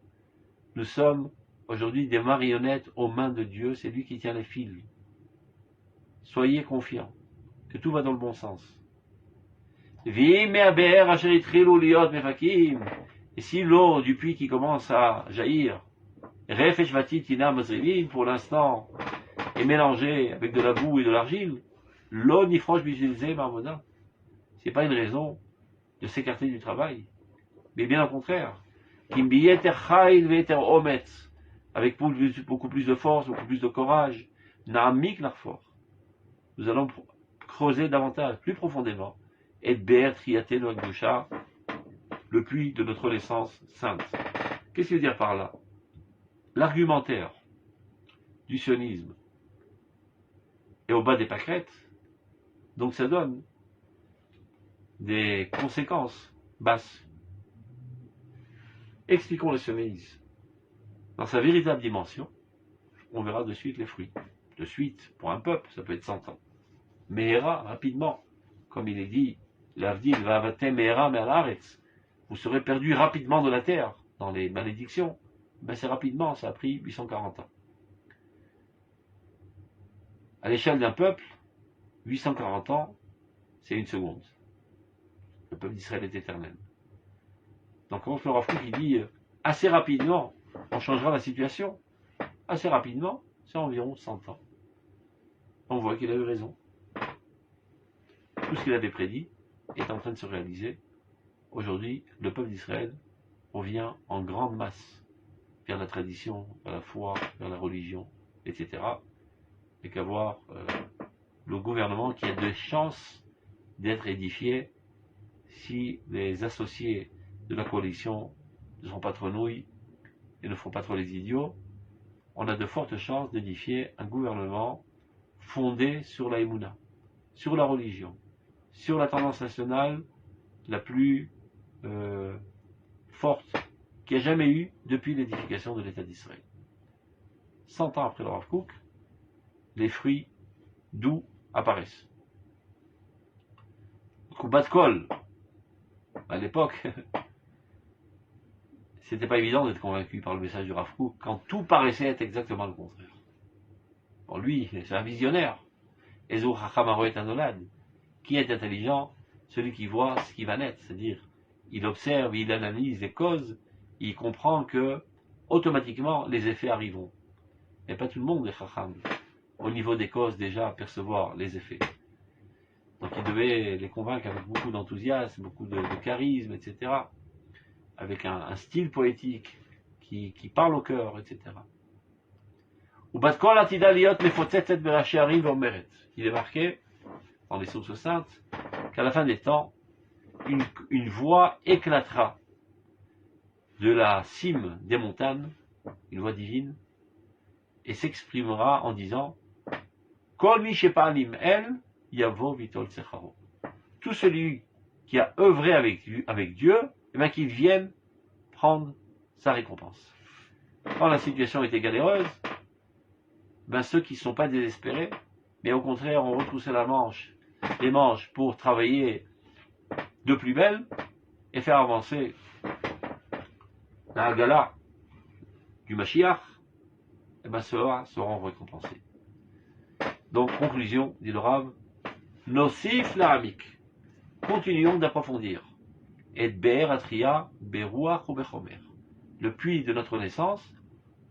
Nous sommes aujourd'hui des marionnettes aux mains de Dieu. C'est lui qui tient les fils. Soyez confiants que tout va dans le bon sens. Et si l'eau du puits qui commence à jaillir, pour l'instant, est mélangée avec de la boue et de l'argile, l'eau nifroche bizulisé marmona. C'est pas une raison de s'écarter du travail, mais bien au contraire. Avec beaucoup plus de force, beaucoup plus de courage, nous allons creuser davantage, plus profondément, et Be'er Triaté de Akdusha, le puits de notre naissance sainte. Qu'est-ce qu'il veut dire par là? L'argumentaire du sionisme est au bas des pâquerettes, donc ça donne des conséquences basses. Expliquons le sionisme. Dans sa véritable dimension, on verra de suite les fruits. De suite, pour un peuple, ça peut être 100 ans. Mehera, rapidement, comme il est dit, l'Avdil va avater Mehera me'alaretz. Vous serez perdu rapidement de la terre, dans les malédictions. Ben c'est rapidement, ça a pris 840 ans. À l'échelle d'un peuple, 840 ans, c'est une seconde. Le peuple d'Israël est éternel. Donc quand le Rav Kook il dit assez rapidement, on changera la situation. Assez rapidement, c'est environ 100 ans. On voit qu'il a eu raison. Tout ce qu'il avait prédit est en train de se réaliser. Aujourd'hui, le peuple d'Israël revient en grande masse vers la tradition, vers la foi, vers la religion, etc. Et qu'à voir le gouvernement qui a de chances d'être édifié si les associés de la coalition ne sont pas trop nouilles et ne font pas trop les idiots. On a de fortes chances d'édifier un gouvernement fondé sur la Emouna, sur la religion, sur la tendance nationale la plus forte qu'il n'y a jamais eu depuis l'édification de l'État d'Israël. 100 ans après le Rav Kook, les fruits doux apparaissent. Bat Kol, à l'époque, c'était pas évident d'être convaincu par le message du Rav Kook quand tout paraissait être exactement le contraire. Bon, lui, c'est un visionnaire. Ezou Chacham Haroet Anolad. Qui est intelligent? Celui qui voit ce qui va naître, c'est-à-dire, il observe, il analyse les causes, il comprend que, automatiquement, les effets arriveront. Mais pas tout le monde est Chacham. Au niveau des causes, déjà, percevoir les effets. Donc il devait les convaincre avec beaucoup d'enthousiasme, beaucoup de charisme, etc. Avec un style poétique qui parle au cœur, etc. Il est marqué, dans les sources saintes, qu'à la fin des temps, une voix éclatera de la cime des montagnes, une voix divine, et s'exprimera en disant Kol mi shepanim el yavo vitol tsecharo. Tout celui qui a œuvré avec Dieu, eh bien qu'il vienne prendre sa récompense. Quand la situation était galéreuse, ben ceux qui ne sont pas désespérés, mais au contraire ont retroussé les manches pour travailler de plus belle et faire avancer la Haggalah du Mashiach, eh ben ceux-là seront récompensés. Donc, conclusion, dit le Rav, Nosif la'amik. Continuons d'approfondir. Et Be'er Atria, Be'ruach ou Bechomer. Le puits de notre naissance,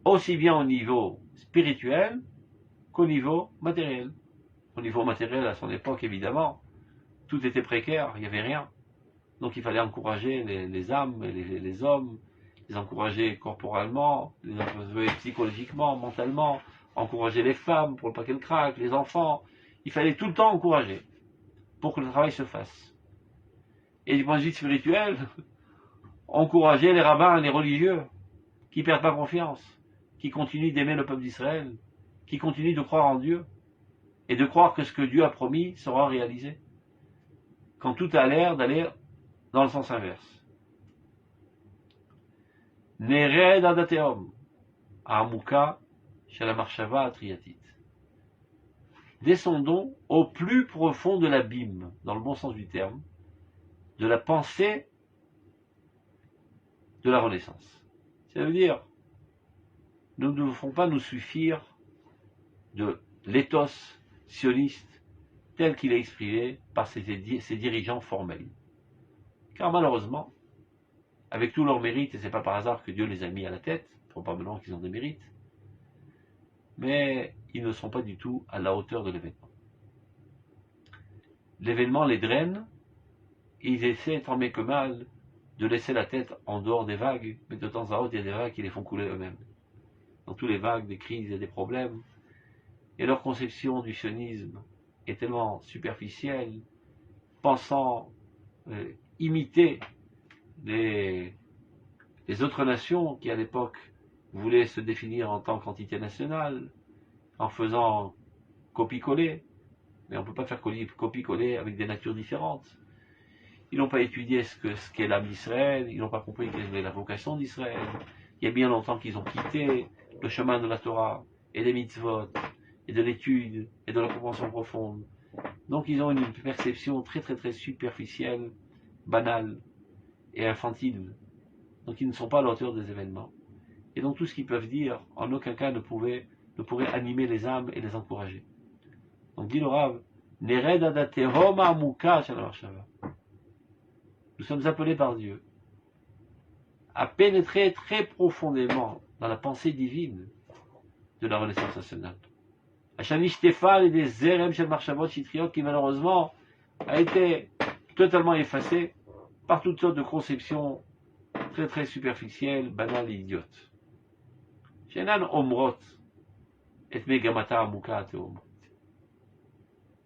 aussi bien au niveau spirituel qu'au niveau matériel. au niveau matériel à son époque, évidemment, tout était précaire, il n'y avait rien. Donc il fallait encourager les âmes et les hommes, les encourager corporellement, les encourager psychologiquement, mentalement, encourager les femmes pour pas qu'elles craquent, les enfants. Il fallait tout le temps encourager pour que le travail se fasse. Et du point de vue spirituel, encourager les rabbins et les religieux qui ne perdent pas confiance, qui continuent d'aimer le peuple d'Israël, qui continuent de croire en Dieu et de croire que ce que Dieu a promis sera réalisé. Quand tout a l'air d'aller dans le sens inverse. Nered adateom, amuka shalamarshava triatit. Descendons au plus profond de l'abîme, dans le bon sens du terme, de la pensée de la Renaissance. Ça veut dire, nous ne devons pas nous suffire de l'éthos sioniste tel qu'il est exprimé par ses dirigeants formels. Car malheureusement, avec tous leurs mérites, et c'est pas par hasard que Dieu les a mis à la tête, probablement qu'ils ont des mérites, mais ils ne sont pas du tout à la hauteur de l'événement. L'événement les draine, et ils essaient tant bien que mal de laisser la tête en dehors des vagues, mais de temps à autre, il y a des vagues qui les font couler eux-mêmes. Dans tous les vagues, des crises et des problèmes, et leur conception du sionisme est tellement superficielle, pensant imiter les autres nations qui à l'époque voulaient se définir en tant qu'entité nationale, en faisant copie-coller, mais on ne peut pas faire copie-coller avec des natures différentes. Ils n'ont pas étudié ce qu'est l'âme d'Israël, ils n'ont pas compris quelle est la vocation d'Israël. Il y a bien longtemps qu'ils ont quitté le chemin de la Torah et des mitzvot, et de l'étude, et de la compréhension profonde. Donc ils ont une perception très très très superficielle, banale et infantile. Donc ils ne sont pas à la hauteur des événements. Et donc tout ce qu'ils peuvent dire, en aucun cas ne pourrait animer les âmes et les encourager. Donc dit le Rav, Nered adatehom amuka shalamarshava. Nous sommes appelés par Dieu à pénétrer très profondément dans la pensée divine de la Renaissance nationale. Hachani Stéphane et des Zerem Shel Marshavot Shitriot qui malheureusement a été totalement effacé par toutes sortes de conceptions très très superficielles, banales et idiotes. Shenan Omrot et Megamata Amuka Ateom,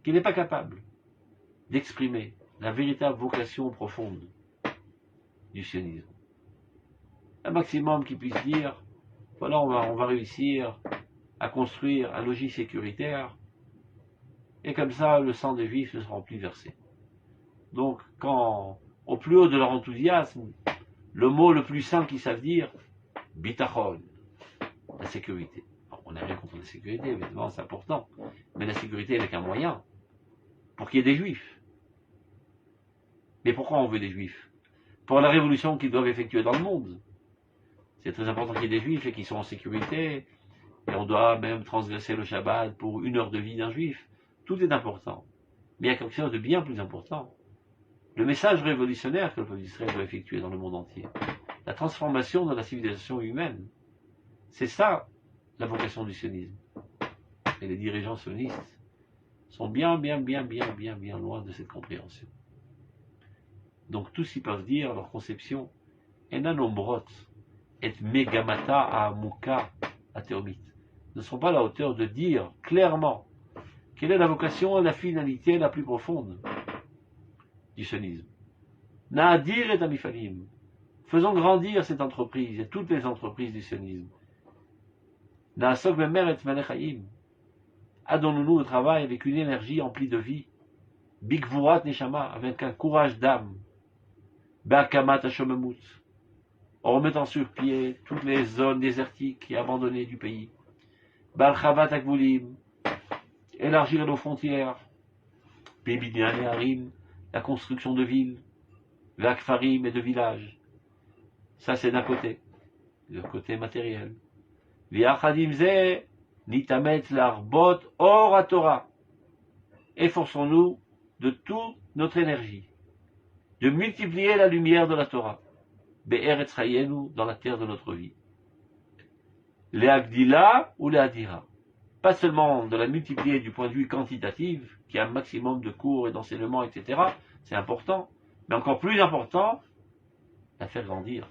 qui n'est pas capable d'exprimer la véritable vocation profonde du sionisme. Un maximum qui puisse dire, voilà, on va réussir à construire un logis sécuritaire, et comme ça, le sang des Juifs ne sera plus versé. Donc, quand, au plus haut de leur enthousiasme, le mot le plus simple qu'ils savent dire, bitachon, la sécurité. Alors, on n'a rien contre la sécurité, évidemment, c'est important, mais la sécurité n'est qu'un moyen pour qu'il y ait des Juifs. Mais pourquoi on veut des Juifs? Pour la révolution qu'ils doivent effectuer dans le monde. C'est très important qu'il y ait des Juifs et qu'ils soient en sécurité, et on doit même transgresser le Shabbat pour 1 heure de vie d'un Juif. Tout est important. Mais il y a quelque chose de bien plus important. Le message révolutionnaire que le peuple d'Israël doit effectuer dans le monde entier. La transformation de la civilisation humaine. C'est ça, la vocation du sionisme. Et les dirigeants sionistes sont bien loin de cette compréhension. Donc tout ce qu'ils peuvent dire, leur conception, enanombrot et megamata amuka ateomit, ne sont pas à la hauteur de dire clairement quelle est la vocation et la finalité la plus profonde du sionisme. Naadir et amifalim, faisons grandir cette entreprise et toutes les entreprises du sionisme. Naasok memer et manechaim, adonnons-nous au travail avec une énergie emplie de vie, bigvurat neshama, avec un courage d'âme, bakamat hashomemut, en remettant sur pied toutes les zones désertiques et abandonnées du pays, balchavat akvulim, élargir nos frontières, bibinyan et harim, la construction de villes, vakfarim et de villages. Ça c'est d'un côté, le côté matériel. Viachadim ze nitamet larbot or à Torah. Efforçons-nous de toute notre énergie de multiplier la lumière de la Torah, be'eretz chayenu, dans la terre de notre vie. Le'agdila ou le'adira, pas seulement de la multiplier du point de vue quantitatif, qui a un maximum de cours et d'enseignements, etc., c'est important, mais encore plus important, la faire grandir,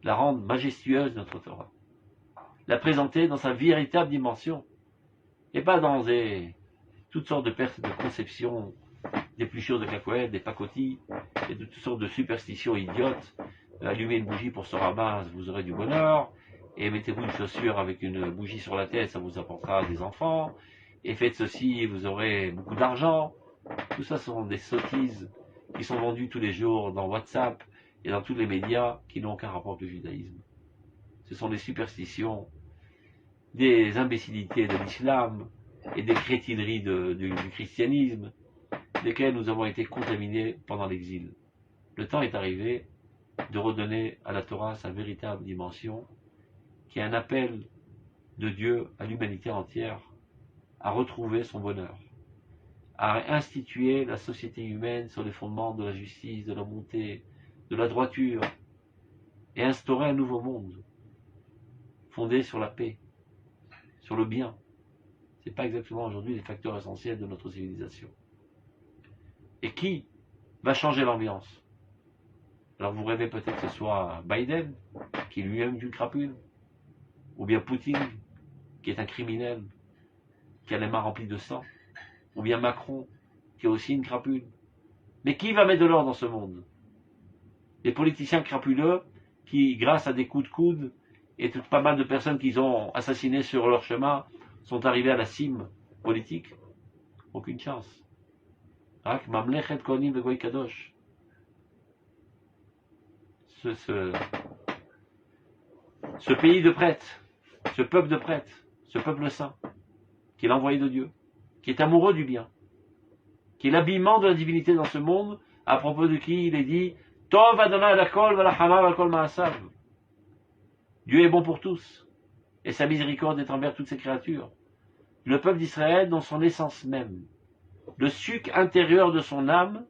la rendre majestueuse, notre Torah, la présenter dans sa véritable dimension, et pas dans toutes sortes de pertes de conception, des pluchures de cacahuètes, des pacotilles, et de toutes sortes de superstitions idiotes. Allumez une bougie pour ce rabbin, vous aurez du bonheur, et mettez-vous une chaussure avec une bougie sur la tête, ça vous apportera des enfants, et faites ceci, vous aurez beaucoup d'argent. Tout ça sont des sottises qui sont vendues tous les jours dans WhatsApp et dans tous les médias qui n'ont aucun rapport avec le judaïsme. Ce sont des superstitions, des imbécilités de l'islam et des crétineries du christianisme, desquelles nous avons été contaminés pendant l'exil. Le temps est arrivé de redonner à la Torah sa véritable dimension, qui est un appel de Dieu à l'humanité entière à retrouver son bonheur, à instituer la société humaine sur les fondements de la justice, de la bonté, de la droiture, et instaurer un nouveau monde, fondé sur la paix, sur le bien. Ce n'est pas exactement aujourd'hui les facteurs essentiels de notre civilisation. Et qui va changer l'ambiance? Alors vous rêvez peut-être que ce soit Biden, qui lui-même est une crapule, ou bien Poutine, qui est un criminel, qui a les mains remplies de sang, ou bien Macron, qui est aussi une crapule. Mais qui va mettre de l'ordre dans ce monde? Les politiciens crapuleux, qui, grâce à des coups de coude, et pas mal de personnes qu'ils ont assassinées sur leur chemin, sont arrivés à la cime politique? Aucune chance. Rak Mamlechet Kohanim Vegoy Kadosh. Ce pays de prêtres, ce peuple de prêtres, ce peuple saint, qui est l'envoyé de Dieu, qui est amoureux du bien, qui est l'habillement de la divinité dans ce monde, à propos de qui il est dit Tov Adonai lakol v'lachamav al kol ma'asav. Dieu est bon pour tous, et sa miséricorde est envers toutes ses créatures. Le peuple d'Israël, dans son essence même, le suc intérieur de son âme,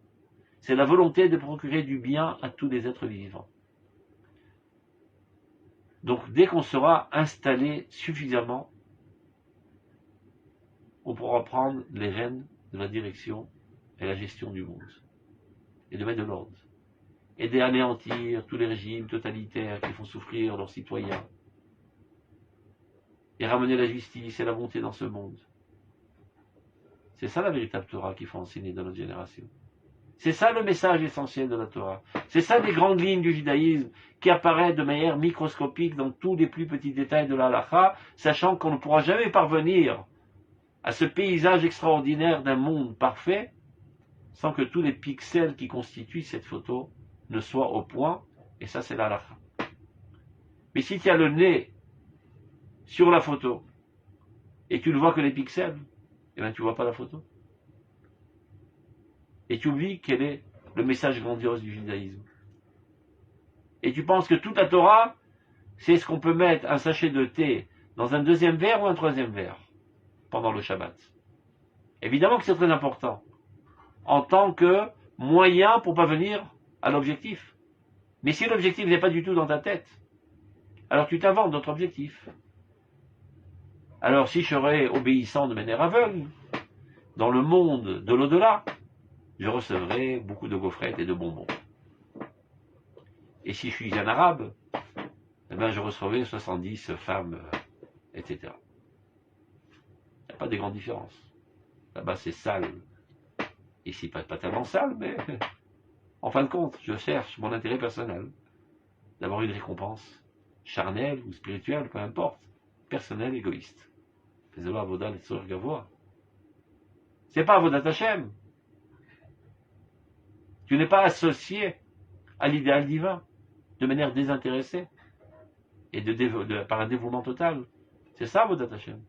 c'est la volonté de procurer du bien à tous les êtres vivants. Donc, dès qu'on sera installé suffisamment, on pourra prendre les rênes de la direction et la gestion du monde, et de mettre de l'ordre, et d'anéantir tous les régimes totalitaires qui font souffrir leurs citoyens, et ramener la justice et la bonté dans ce monde. C'est ça la véritable Torah qu'il faut enseigner dans notre génération. C'est ça le message essentiel de la Torah. C'est ça les grandes lignes du judaïsme qui apparaissent de manière microscopique dans tous les plus petits détails de la halakha, sachant qu'on ne pourra jamais parvenir à ce paysage extraordinaire d'un monde parfait sans que tous les pixels qui constituent cette photo ne soient au point, et ça c'est la halakha. Mais si tu as le nez sur la photo et tu ne vois que les pixels, eh bien tu ne vois pas la photo. Et tu oublies quel est le message grandiose du judaïsme. Et tu penses que toute la Torah, c'est ce qu'on peut mettre un sachet de thé dans un deuxième verre ou un troisième verre pendant le Shabbat. Évidemment que c'est très important, en tant que moyen pour parvenir à l'objectif. Mais si l'objectif n'est pas du tout dans ta tête, alors tu t'inventes d'autres objectifs. Alors si je serais obéissant de manière aveugle, dans le monde de l'au-delà, je recevrai beaucoup de gaufrettes et de bonbons. Et si je suis un arabe, eh bien je recevrai 70 femmes, etc. Il n'y a pas de grande différence. Là-bas c'est sale. Ici pas tellement sale, mais en fin de compte, je cherche mon intérêt personnel. D'avoir une récompense charnelle ou spirituelle, peu importe, personnelle, égoïste. C'est pas Avodat Letzorech Gavoa. C'est pas Avodat Hashem. Tu n'es pas associé à l'idéal divin de manière désintéressée et par un dévouement total. C'est ça Avodat Hashem.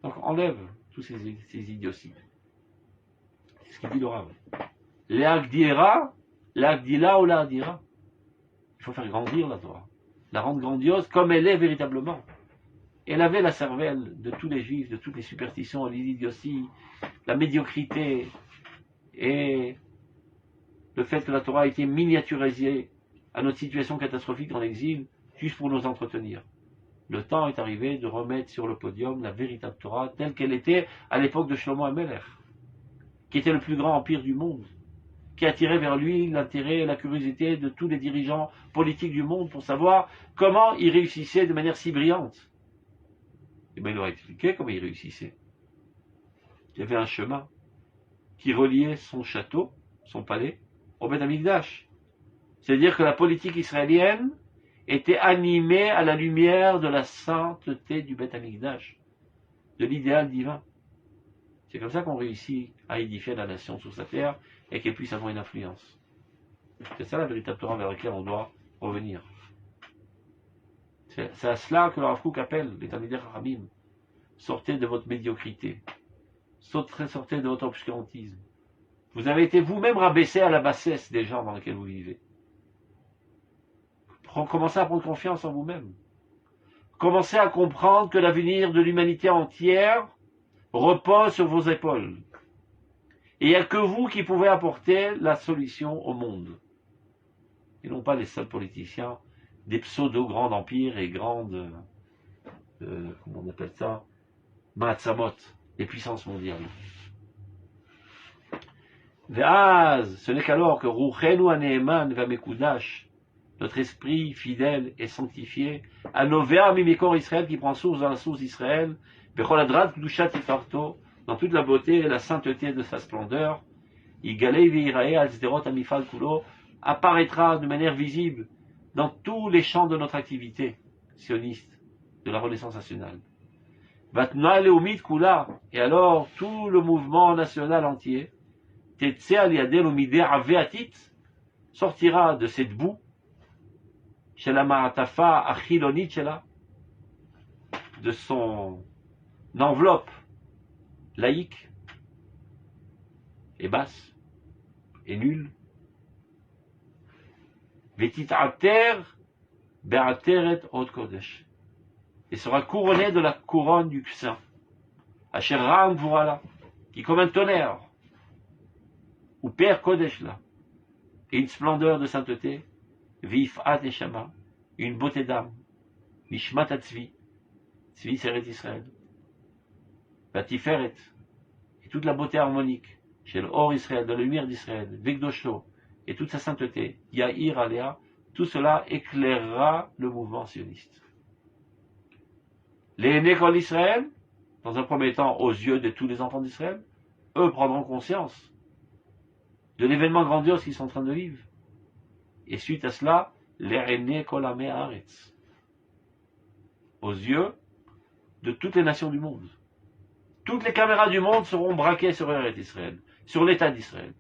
Donc enlève tous ces idioties. C'est ce qu'il dit le Rav. L'Agdira ou l'Agdira. Il faut faire grandir la Torah, la rendre grandiose comme elle est véritablement. Elle avait la cervelle de tous les juifs, de toutes les superstitions, les idioties, la médiocrité et le fait que la Torah a été miniaturisée à notre situation catastrophique en exil, juste pour nous entretenir. Le temps est arrivé de remettre sur le podium la véritable Torah telle qu'elle était à l'époque de Shlomo HaMelech, qui était le plus grand empire du monde, qui attirait vers lui l'intérêt et la curiosité de tous les dirigeants politiques du monde pour savoir comment il réussissait de manière si brillante. Et bien il leur a expliqué comment il réussissait. Il y avait un chemin qui reliait son château, son palais, au Beth Amikdash. C'est-à-dire que la politique israélienne était animée à la lumière de la sainteté du Beth Amikdash, de l'idéal divin. C'est comme ça qu'on réussit à édifier la nation sur sa terre et qu'elle puisse avoir une influence. C'est ça la véritable Torah vers laquelle on doit revenir. C'est à cela que le Rav Kook appelle les Talmidei Chachamim. Sortez de votre médiocrité. Sortez de votre obscurantisme. Vous avez été vous-même rabaissé à la bassesse des gens dans lesquels vous vivez. Commencez à prendre confiance en vous-même. Commencez à comprendre que l'avenir de l'humanité entière repose sur vos épaules. Et il n'y a que vous qui pouvez apporter la solution au monde. Et non pas les seuls politiciens des pseudo-grands empires et grandes, comment on appelle ça, Maatzamot, les puissances mondiales. Ve'az, ce n'est qu'alors que Ruchenu Aneeman Vamekudash, notre esprit fidèle et sanctifié, Anovea Mimekor Israël, qui prend source dans la source d'Israël, Bechol Adrat Kdushat Tifarto, dans toute la beauté et la sainteté de sa splendeur, Igalei Veirae Al Sderot Amifal Kulo, apparaîtra de manière visible dans tous les champs de notre activité sioniste, de la Renaissance nationale. Vatna Leumit Kula, et alors tout le mouvement national entier, Tetse Aliadel Umide Aveatit, sortira de cette boue, chez la Ma'atafa Achilonit Shela, de son enveloppe laïque et basse et nulle. Vetitater Be'ateret Od Kodesh, et sera couronné de la couronne du saint. Asher Ram voilà, qui comme un tonnerre, ou Père Kodesh là, et une splendeur de sainteté, Vifat et Shama, une beauté d'âme, Nishmat Atzvi, Tzvi Seret Israël, Batiferet, et toute la beauté harmonique, chez le Or Israël, de la lumière d'Israël, Vekdoshlo, et toute sa sainteté, Yahir Alea, tout cela éclairera le mouvement sioniste. Les Nékol d'Israël, dans un premier temps aux yeux de tous les enfants d'Israël, eux prendront conscience de l'événement grandiose qu'ils sont en train de vivre. Et suite à cela, les René Kolame Haaretz, aux yeux de toutes les nations du monde. Toutes les caméras du monde seront braquées sur Eretz Israël, sur l'État d'Israël.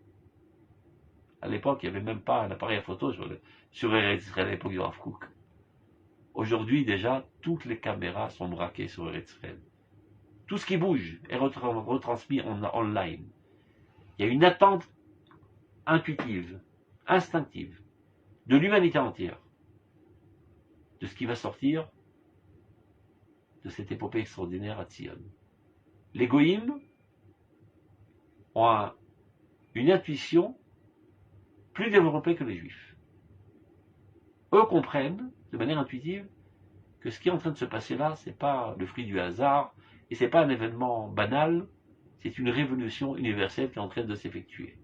À l'époque, il n'y avait même pas un appareil à photo sur Eretz Israël à l'époque du Rav Kook. Aujourd'hui, déjà, toutes les caméras sont braquées sur Eretz Israël. Tout ce qui bouge est retransmis en ligne. Il y a une attente intuitive, instinctive, de l'humanité entière, de ce qui va sortir de cette épopée extraordinaire à Tzion. Les Goïms ont une intuition plus développée que les Juifs. Eux comprennent, de manière intuitive, que ce qui est en train de se passer là, ce n'est pas le fruit du hasard, et ce n'est pas un événement banal, c'est une révolution universelle qui est en train de s'effectuer.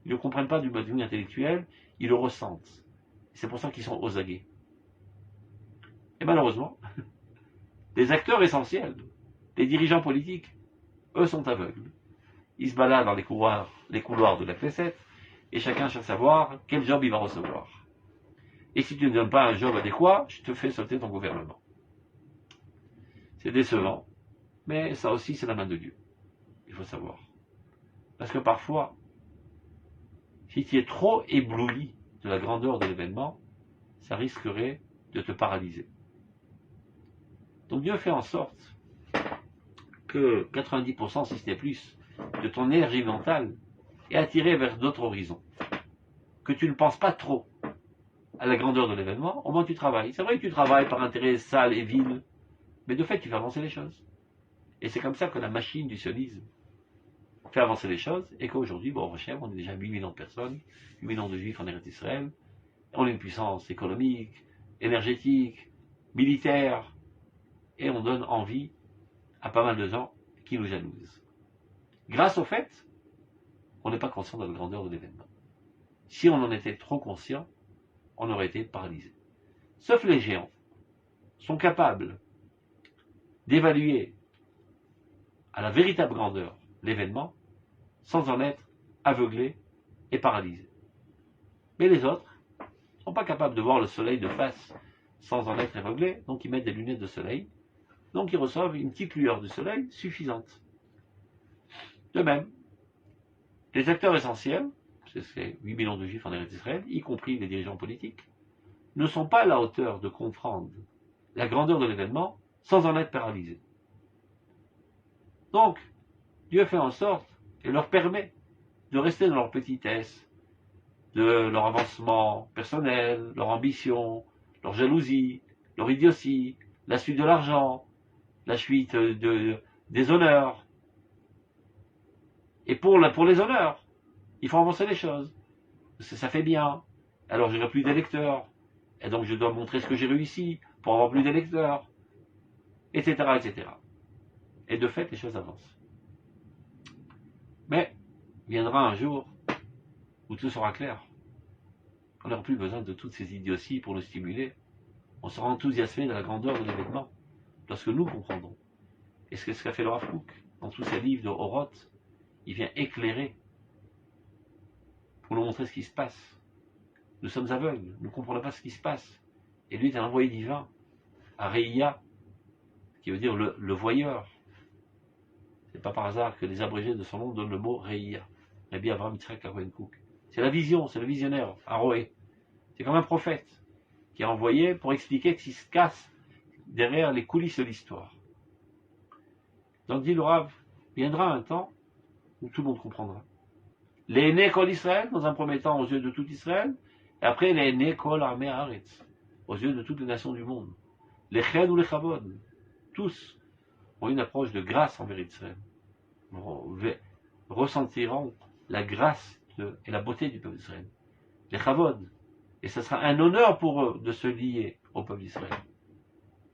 Ils ne comprennent pas du point de vue intellectuel, ils le ressentent. C'est pour ça qu'ils sont aux aguets. Et malheureusement, les acteurs essentiels, les dirigeants politiques, eux sont aveugles. Ils se baladent dans les couloirs de la Knesset, et chacun cherche à savoir quel job il va recevoir. Et si tu ne donnes pas un job adéquat, je te fais sauter ton gouvernement. C'est décevant, mais ça aussi c'est la main de Dieu. Il faut savoir. Parce que parfois, si tu es trop ébloui de la grandeur de l'événement, ça risquerait de te paralyser. Donc Dieu fait en sorte que 90%, si ce n'est plus, de ton énergie mentale est attirée vers d'autres horizons. Que tu ne penses pas trop à la grandeur de l'événement, au moins tu travailles. C'est vrai que tu travailles par intérêt sale et vil, mais de fait tu fais avancer les choses. Et c'est comme ça que la machine du sionisme fait avancer les choses, et qu'aujourd'hui, bon, on est déjà 8 millions de personnes, 8 millions de juifs en Eretz Israël, on est une puissance économique, énergétique, militaire, et on donne envie à pas mal de gens qui nous jalousent. Grâce au fait qu'on n'est pas conscient de la grandeur de l'événement. Si on en était trop conscient, on aurait été paralysé. Sauf les géants sont capables d'évaluer à la véritable grandeur l'événement sans en être aveuglés et paralysés. Mais les autres ne sont pas capables de voir le soleil de face sans en être aveuglés, donc ils mettent des lunettes de soleil, donc ils reçoivent une petite lueur du soleil suffisante. De même, les acteurs essentiels, c'est 8 millions de juifs en Eretz Israël, y compris les dirigeants politiques, ne sont pas à la hauteur de comprendre la grandeur de l'événement sans en être paralysés. Donc, Dieu fait en sorte et leur permet de rester dans leur petitesse, de leur avancement personnel, leur ambition, leur jalousie, leur idiotie, la suite de l'argent, la suite des honneurs. Et pour les honneurs, il faut avancer les choses. Ça fait bien. Alors j'aurai plus d'électeurs. Et donc je dois montrer ce que j'ai réussi pour avoir plus d'électeurs. Etc., etc. Et de fait, les choses avancent. Mais, viendra un jour où tout sera clair. On n'aura plus besoin de toutes ces idioties pour nous stimuler. On sera enthousiasmé de la grandeur de l'événement lorsque nous comprendrons. Et c'est ce qu'a fait le Rav Kook dans tous ses livres de Oroth. Il vient éclairer pour nous montrer ce qui se passe. Nous sommes aveugles, nous ne comprenons pas ce qui se passe. Et lui est un envoyé divin, à Reïa, qui veut dire le voyeur. C'est pas par hasard que les abrégés de son nom donnent le mot Reïa. Rabbi Avraham Yitzhak Cohen Kook. C'est la vision, c'est le visionnaire, Aroé. C'est comme un prophète qui est envoyé pour expliquer ce qui se casse derrière les coulisses de l'histoire. Donc dit le Rav, viendra un temps où tout le monde comprendra. Les aînés Kol Israël, dans un premier temps aux yeux de tout Israël, et après les aînés Kol Armé Haaretz, aux yeux de toutes les nations du monde. Les Chen ou les Chavod, tous ont une approche de grâce envers Israël. Ressentiront la grâce et la beauté du peuple d'Israël. Les Chavod. Et ce sera un honneur pour eux de se lier au peuple d'Israël.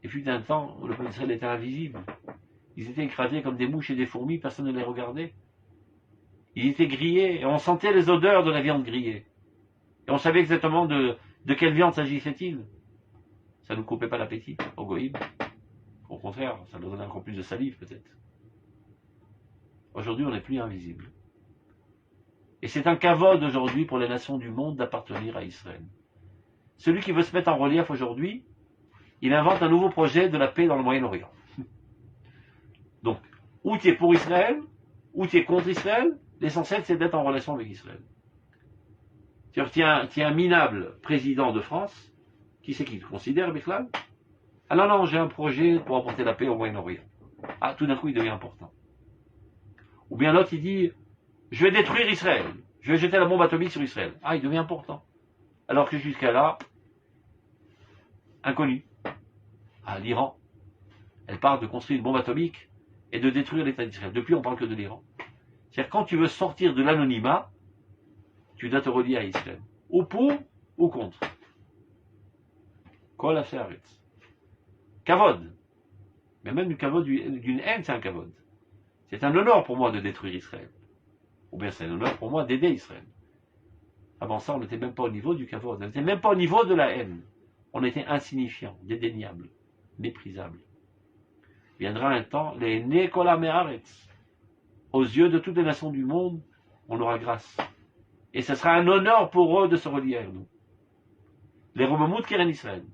Et puis d'un temps où le peuple d'Israël était invisible. Ils étaient écrasés comme des mouches et des fourmis, personne ne les regardait. Ils étaient grillés, et on sentait les odeurs de la viande grillée. Et on savait exactement de quelle viande s'agissait-il. Ça ne nous coupait pas l'appétit, au goïm. Au contraire, ça nous donnait encore plus de salive, peut-être. Aujourd'hui, on n'est plus invisible. Et c'est un kavod aujourd'hui pour les nations du monde d'appartenir à Israël. Celui qui veut se mettre en relief aujourd'hui, il invente un nouveau projet de la paix dans le Moyen-Orient. Donc, ou tu es pour Israël, ou tu es contre Israël, l'essentiel c'est d'être en relation avec Israël. Tu es un minable président de France, qui c'est qui te considère, Bichlal? Ah non, j'ai un projet pour apporter la paix au Moyen-Orient. Ah, tout d'un coup il devient important. Ou bien l'autre il dit, je vais détruire Israël, je vais jeter la bombe atomique sur Israël. Ah, il devient important. Alors que jusqu'à là, inconnu. Ah, l'Iran, elle parle de construire une bombe atomique et de détruire l'État d'Israël. Depuis, on parle que de l'Iran. C'est-à-dire, quand tu veux sortir de l'anonymat, tu dois te relier à Israël. Ou pour, ou contre. Kol ha'aretz. Kavod. Mais même du kavod, d'une haine, c'est un kavod. C'est un honneur pour moi de détruire Israël. Ou bien c'est un honneur pour moi d'aider Israël. Avant ça, on n'était même pas au niveau du kavod. On n'était même pas au niveau de la haine. On était insignifiant, dédaignable, méprisable. Viendra un temps, les aînés Kol ha'aretz. Aux yeux de toutes les nations du monde, on aura grâce. Et ce sera un honneur pour eux de se relier à nous. Les Romamout Keren Israël.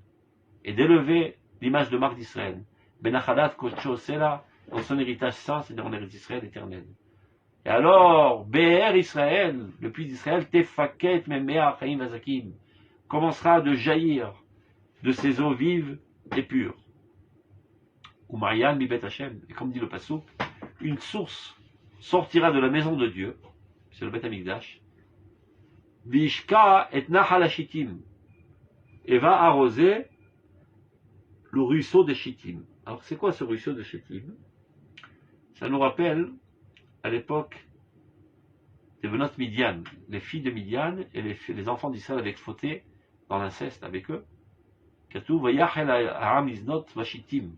Et d'élever l'image de marque d'Israël. Benachalat Kocho Sela, dans son héritage saint, c'est dans l'héritage d'Israël éternel. Et alors, Be'er Israël, le puits d'Israël, Tefaket Memea Chaim Vazakim, commencera de jaillir de ses eaux vives et pures. Ou Marian Mibet Hashem, et comme dit le Passouk, une source sortira de la maison de Dieu, c'est le Beth Amikdash, Vishka et Nahal Shittim, et va arroser le ruisseau de Shittim. Alors c'est quoi ce ruisseau de Shittim? Ça nous rappelle à l'époque des Benot Midian, les filles de Midian et les enfants d'Israël avaient fauté dans l'inceste avec eux. Katou Vayachel Ha'am Iznot Vashittim.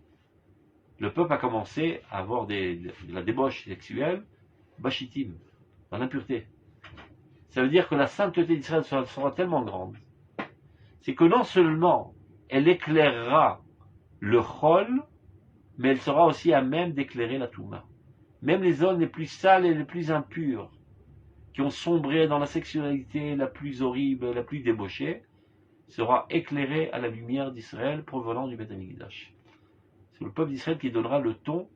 le peuple a commencé à avoir de la débauche sexuelle, bachitim, dans l'impureté. Ça veut dire que la sainteté d'Israël sera tellement grande, c'est que non seulement elle éclairera le chol, mais elle sera aussi à même d'éclairer la touma. Même les zones les plus sales et les plus impures, qui ont sombré dans la sexualité la plus horrible, la plus débauchée, sera éclairée à la lumière d'Israël provenant du Beth Amikdash. C'est le peuple d'Israël qui donnera le ton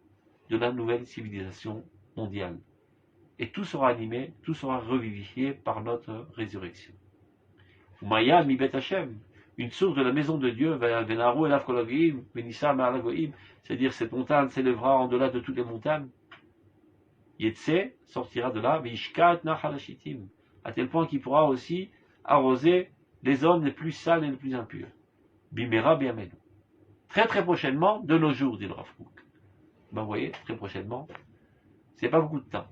de la nouvelle civilisation mondiale. Et tout sera animé, tout sera revivifié par notre résurrection. Maya mi bet Hashem, une source de la maison de Dieu, venaru elav kol hagoyim, venissa ma'al hagoyim, c'est-à-dire cette montagne s'élèvera en delà de toutes les montagnes. Yetse sortira de là, vishkat nachal hashitim, à tel point qu'il pourra aussi arroser les zones les plus sales et les plus impures. Bimera biamenu. Très très prochainement, de nos jours, dit le Rav Kook. Ben vous voyez, très prochainement, c'est pas beaucoup de temps.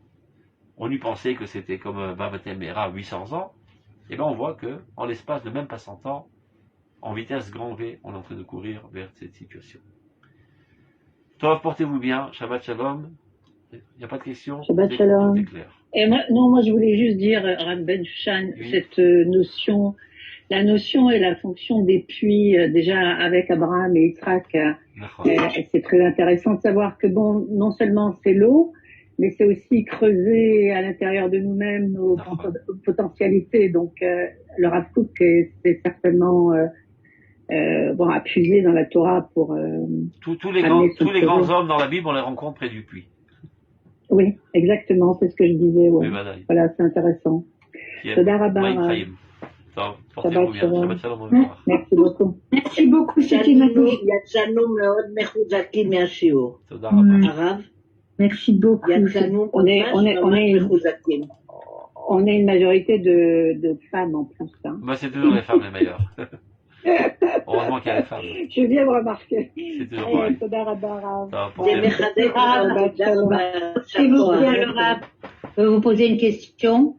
On eût pensé que c'était comme Bavatem Mera 800 ans, et bien on voit que, en l'espace de même pas 100 ans, en vitesse grand V, on est en train de courir vers cette situation. Tov, portez-vous bien, Shabbat Shalom. Il n'y a pas de questions? Shabbat Shalom. Tout est clair. Et moi, je voulais juste dire, Rav Ben Shan, Oui. cette notion, la notion et la fonction des puits, déjà avec Abraham et Yitzhak, D'accord. c'est très intéressant de savoir que bon, non seulement c'est l'eau, mais c'est aussi creuser à l'intérieur de nous-mêmes nos potentialités. Donc, le Rav Kook, c'est certainement bon, appuyé dans la Torah pour Tous les amener son grands projet. hommes dans la Bible, on les rencontre près du puits. Oui, exactement, c'est ce que je disais. Ouais. Oui, Badaï. Voilà, c'est intéressant. Toda rabba. Portez-vous bien. Shabbat Shabbat Shalom. Au revoir. Merci beaucoup. merci beaucoup, c'était magnifique. יצאנו מאוד מחוזקים מהשיעור. תודה רבה. הרב, Merci beaucoup. יצאנו On est- ממש on est- on ממש est- מחוזקים. On est une majorité de femmes en plus. Hein. Bah, c'est toujours les femmes les meilleures. Heureusement qu'il y a les femmes. Je viens de remarquer. C'est toujours pareil. Toda rabba, Rav. Ça va, זה portez-vous. מחדש מאוד Shabbat גם shalom. S'il vous plaît, בשבוע. alors, je peux vous poser une question?